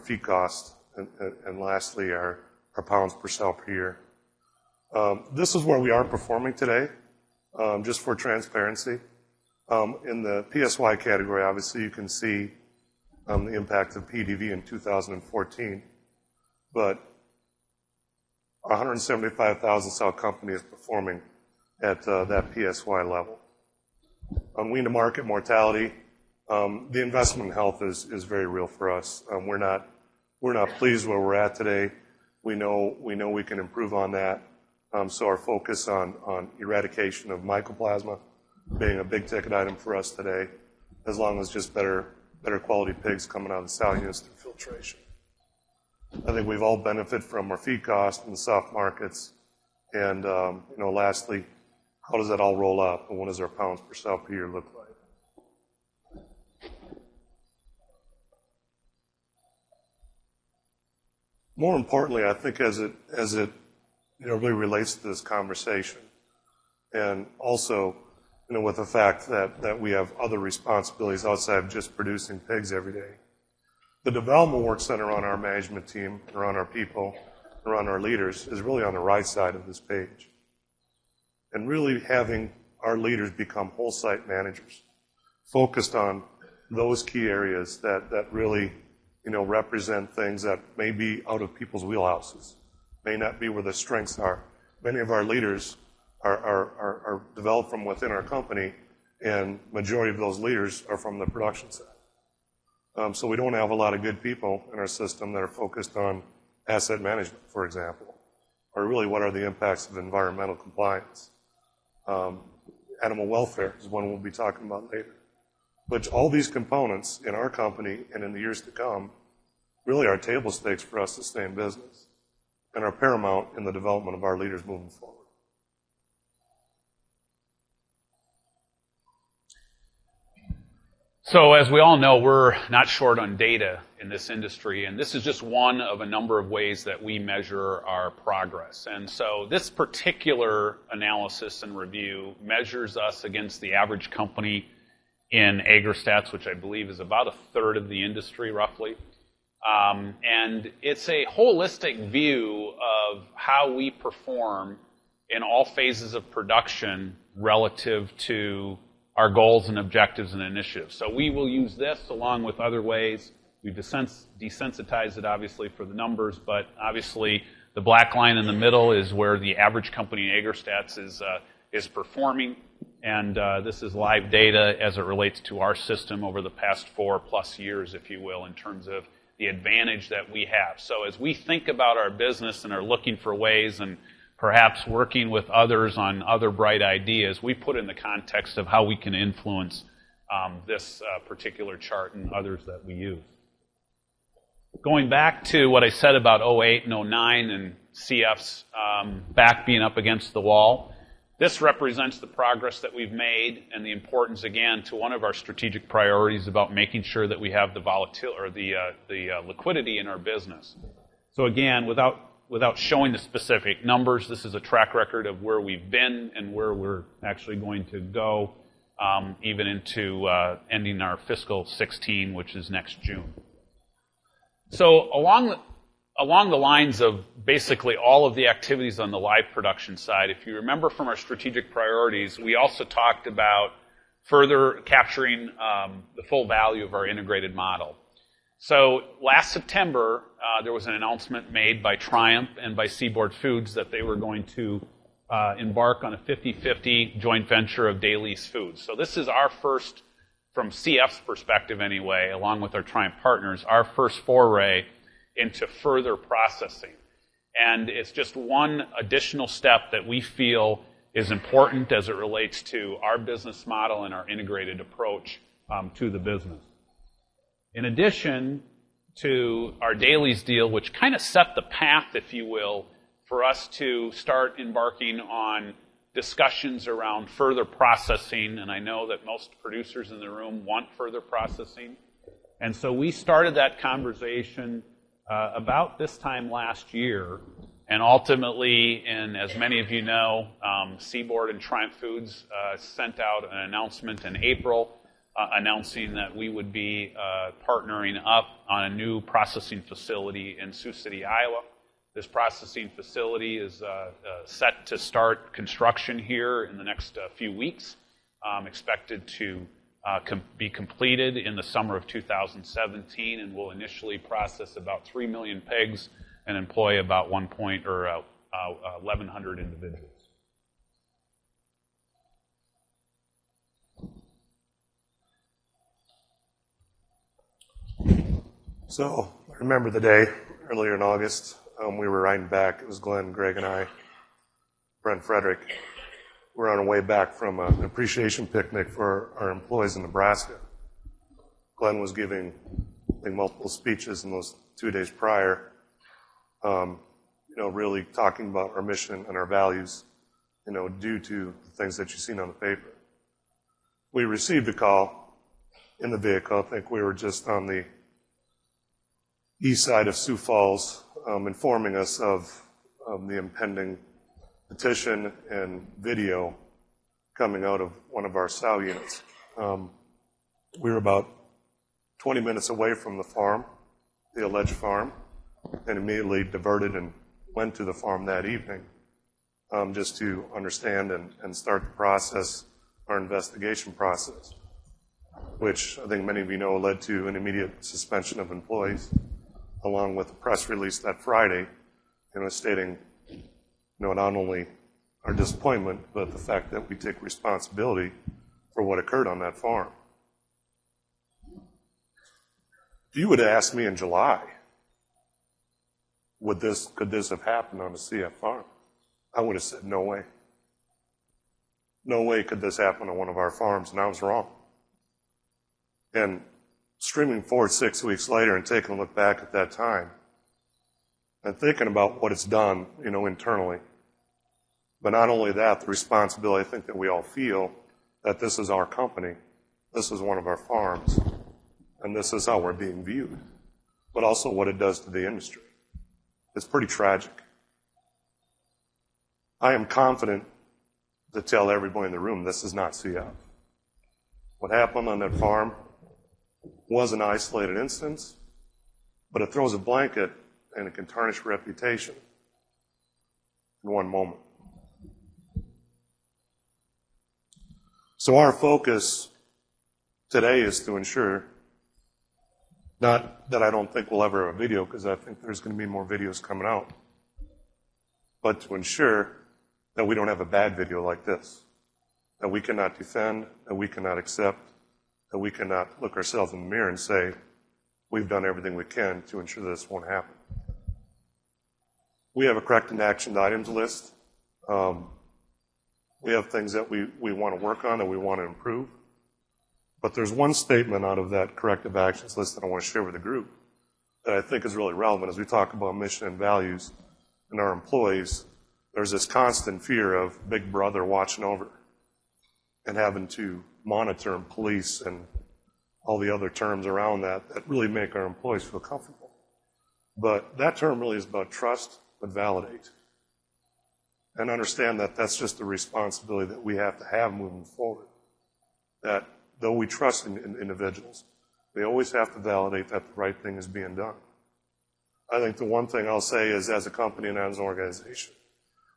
feed cost, and lastly, our pounds per sow per year. This is where we are performing today, just for transparency. In the PSY category, obviously, you can see the impact of PDV in 2014, but 175,000 sow company is performing at that PSY level. On wean to market mortality, the investment in health is very real for us. We're not pleased where we're at today. We know we can improve on that. So our focus on eradication of mycoplasma being a big ticket item for us today, as long as just better quality pigs coming out of the sow units through filtration. I think we've all benefited from our feed cost in the soft markets. And, lastly, how does that all roll up? And what does our pounds per sow per year look like? More importantly, I think as it really relates to this conversation, and also, with the fact that we have other responsibilities outside of just producing pigs every day. The development work center on our management team, around our people, around our leaders, is really on the right side of this page. And really having our leaders become whole site managers, focused on those key areas that really, represent things that may be out of people's wheelhouses, may not be where the strengths are. Many of our leaders are developed from within our company, and majority of those leaders are from the production side. So we don't have a lot of good people in our system that are focused on asset management, for example, or really what are the impacts of environmental compliance. Animal welfare is one we'll be talking about later. But all these components in our company and in the years to come really are table stakes for us to stay in business and are paramount in the development of our leaders moving forward. So as we all know, we're not short on data in this industry, and this is just one of a number of ways that we measure our progress. And so this particular analysis and review measures us against the average company in AgriStats, which I believe is about a third of the industry, roughly. And it's a holistic view of how we perform in all phases of production relative to our goals and objectives and initiatives. So we will use this along with other ways. We've desensitized it, obviously, for the numbers, but obviously the black line in the middle is where the average company in AgriStats is performing, and this is live data as it relates to our system over the past 4+ years, if you will, in terms of the advantage that we have. So as we think about our business and are looking for ways and perhaps working with others on other bright ideas, we put in the context of how we can influence this particular chart and others that we use. Going back to what I said about 08 and 09 and CF's back being up against the wall, this represents the progress that we've made and the importance, again, to one of our strategic priorities about making sure that we have the volatility or the liquidity in our business. So again, without showing the specific numbers, this is a track record of where we've been and where we're actually going to go, even into ending our fiscal 16, which is next June. So along the lines of basically all of the activities on the live production side, if you remember from our strategic priorities, we also talked about further capturing the full value of our integrated model. So last September, there was an announcement made by Triumph and by Seaboard Foods that they were going to embark on a 50-50 joint venture of Daly's Foods. So this is our first, from CF's perspective anyway, along with our Triumph partners, our first foray into further processing. And it's just one additional step that we feel is important as it relates to our business model and our integrated approach to the business. In addition to our Daly's deal, which kind of set the path, if you will, for us to start embarking on discussions around further processing, and I know that most producers in the room want further processing. And so we started that conversation about this time last year, and ultimately, and as many of you know, Seaboard and Triumph Foods sent out an announcement in April announcing that we would be partnering up on a new processing facility in Sioux City, Iowa. This processing facility is set to start construction here in the next few weeks, expected to be completed in the summer of 2017, and will initially process about 3 million pigs and employ about 1,100 individuals. So I remember the day earlier in August. We were riding back. It was Glenn, Greg, and I, Brent Frederick. We're on our way back from an appreciation picnic for our employees in Nebraska. Glenn was giving, I think, multiple speeches in those 2 days prior, really talking about our mission and our values, due to the things that you've seen on the paper. We received a call in the vehicle. I think we were just on the east side of Sioux Falls, informing us of the impending petition and video coming out of one of our sow units. We were about 20 minutes away from the farm, the alleged farm, and immediately diverted and went to the farm that evening just to understand and start the process, our investigation process, which I think many of you know led to an immediate suspension of employees, along with a press release that Friday, stating, not only our disappointment, but the fact that we take responsibility for what occurred on that farm. If you would have asked me in July, could this have happened on a CF farm? I would have said, no way. No way could this happen on one of our farms, and I was wrong. And streaming forward 6 weeks later and taking a look back at that time and thinking about what it's done, internally. But not only that, the responsibility I think that we all feel that this is our company, this is one of our farms, and this is how we're being viewed, but also what it does to the industry. It's pretty tragic. I am confident to tell everybody in the room this is not CF. What happened on that farm was an isolated instance, but it throws a blanket and it can tarnish reputation in one moment. So our focus today is to ensure, not that I don't think we'll ever have a video, because I think there's going to be more videos coming out, but to ensure that we don't have a bad video like this, that we cannot defend, that we cannot accept, that we cannot look ourselves in the mirror and say, we've done everything we can to ensure this won't happen. We have a corrective action items list. We have things that we want to work on, that we want to improve. But there's one statement out of that corrective actions list that I want to share with the group that I think is really relevant as we talk about mission and values and our employees. There's this constant fear of Big Brother watching over and having to monitor and police and all the other terms around that really make our employees feel comfortable. But that term really is about trust, but validate. And understand that that's just the responsibility that we have to have moving forward. That though we trust in individuals, we always have to validate that the right thing is being done. I think the one thing I'll say is, as a company and as an organization,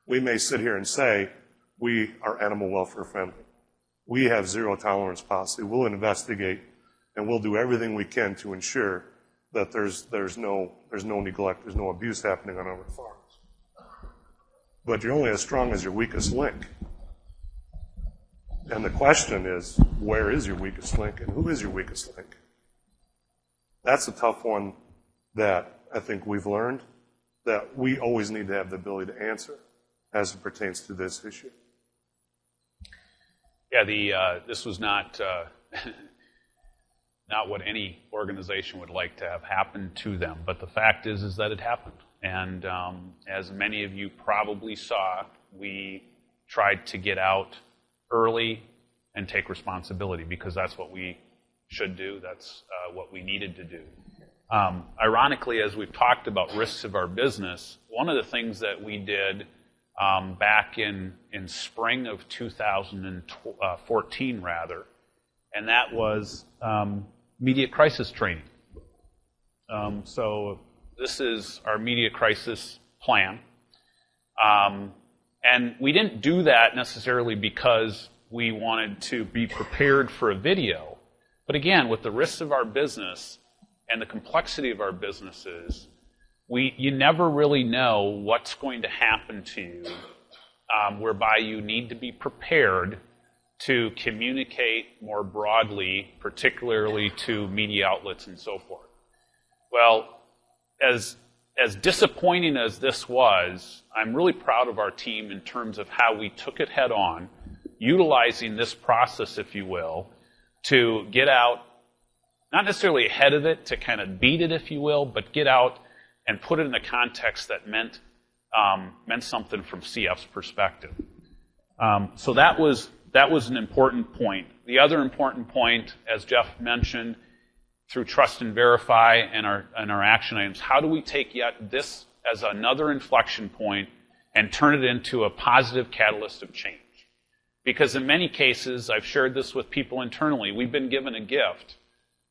we may sit here and say we are animal welfare friendly. We have zero tolerance policy. We'll investigate and we'll do everything we can to ensure that there's no neglect, there's no abuse happening on our farms. But you're only as strong as your weakest link. And the question is, where is your weakest link and who is your weakest link? That's a tough one that I think we've learned that we always need to have the ability to answer as it pertains to this issue. Yeah, this was not not what any organization would like to have happen to them, but the fact is that it happened. And as many of you probably saw, we tried to get out early and take responsibility because that's what we should do. That's what we needed to do. Ironically, as we've talked about risks of our business, one of the things that we did back in spring of 2014, and that was media crisis training. So this is our media crisis plan. And we didn't do that necessarily because we wanted to be prepared for a video. But again, with the risks of our business and the complexity of our businesses, you never really know what's going to happen to you, whereby you need to be prepared to communicate more broadly, particularly to media outlets and so forth. Well, as disappointing as this was, I'm really proud of our team in terms of how we took it head on, utilizing this process, if you will, to get out, not necessarily ahead of it, to kind of beat it, if you will, but get out and put it in a context that meant something from CF's perspective. So that was an important point. The other important point, as Jeff mentioned, through Trust and Verify and our action items, how do we take yet this as another inflection point and turn it into a positive catalyst of change? Because in many cases, I've shared this with people internally, we've been given a gift.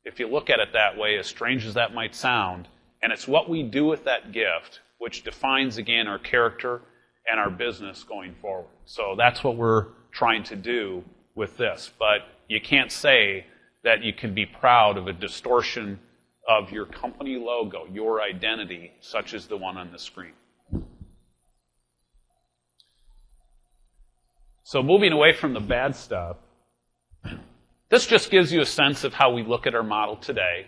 If you look at it that way, as strange as that might sound, and it's what we do with that gift which defines, again, our character and our business going forward. So that's what we're trying to do with this. But you can't say that you can be proud of a distortion of your company logo, your identity, such as the one on the screen. So moving away from the bad stuff, this just gives you a sense of how we look at our model today.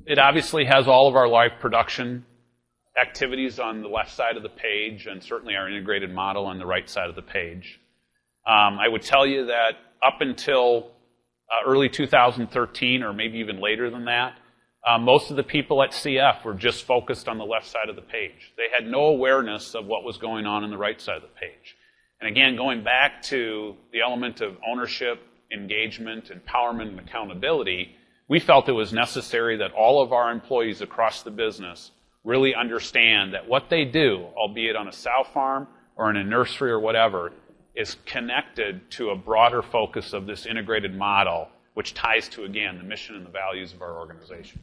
It obviously has all of our live production activities on the left side of the page, and certainly our integrated model on the right side of the page. I would tell you that up until early 2013, or maybe even later than that, most of the people at CF were just focused on the left side of the page. They had no awareness of what was going on the right side of the page. And again, going back to the element of ownership, engagement, empowerment, and accountability, we felt it was necessary that all of our employees across the business really understand that what they do, albeit on a sow farm or in a nursery or whatever, is connected to a broader focus of this integrated model, which ties to, again, the mission and the values of our organization.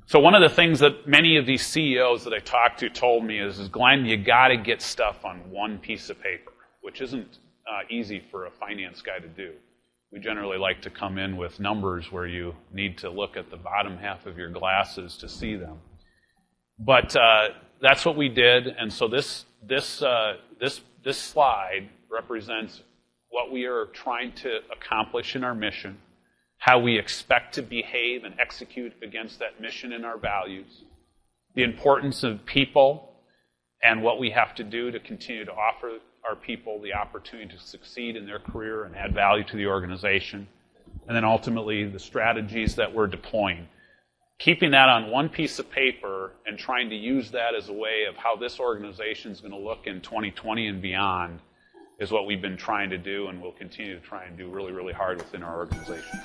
So one of the things that many of these CEOs that I talked to told me is Glenn, you got to get stuff on one piece of paper, which isn't easy for a finance guy to do. We generally like to come in with numbers where you need to look at the bottom half of your glasses to see them. But that's what we did, and so this slide represents what we are trying to accomplish in our mission, how we expect to behave and execute against that mission and our values, the importance of people, and what we have to do to continue to offer our people the opportunity to succeed in their career and add value to the organization, and then ultimately the strategies that we're deploying. Keeping that on one piece of paper and trying to use that as a way of how this organization is going to look in 2020 and beyond is what we've been trying to do and will continue to try and do really, really hard within our organization.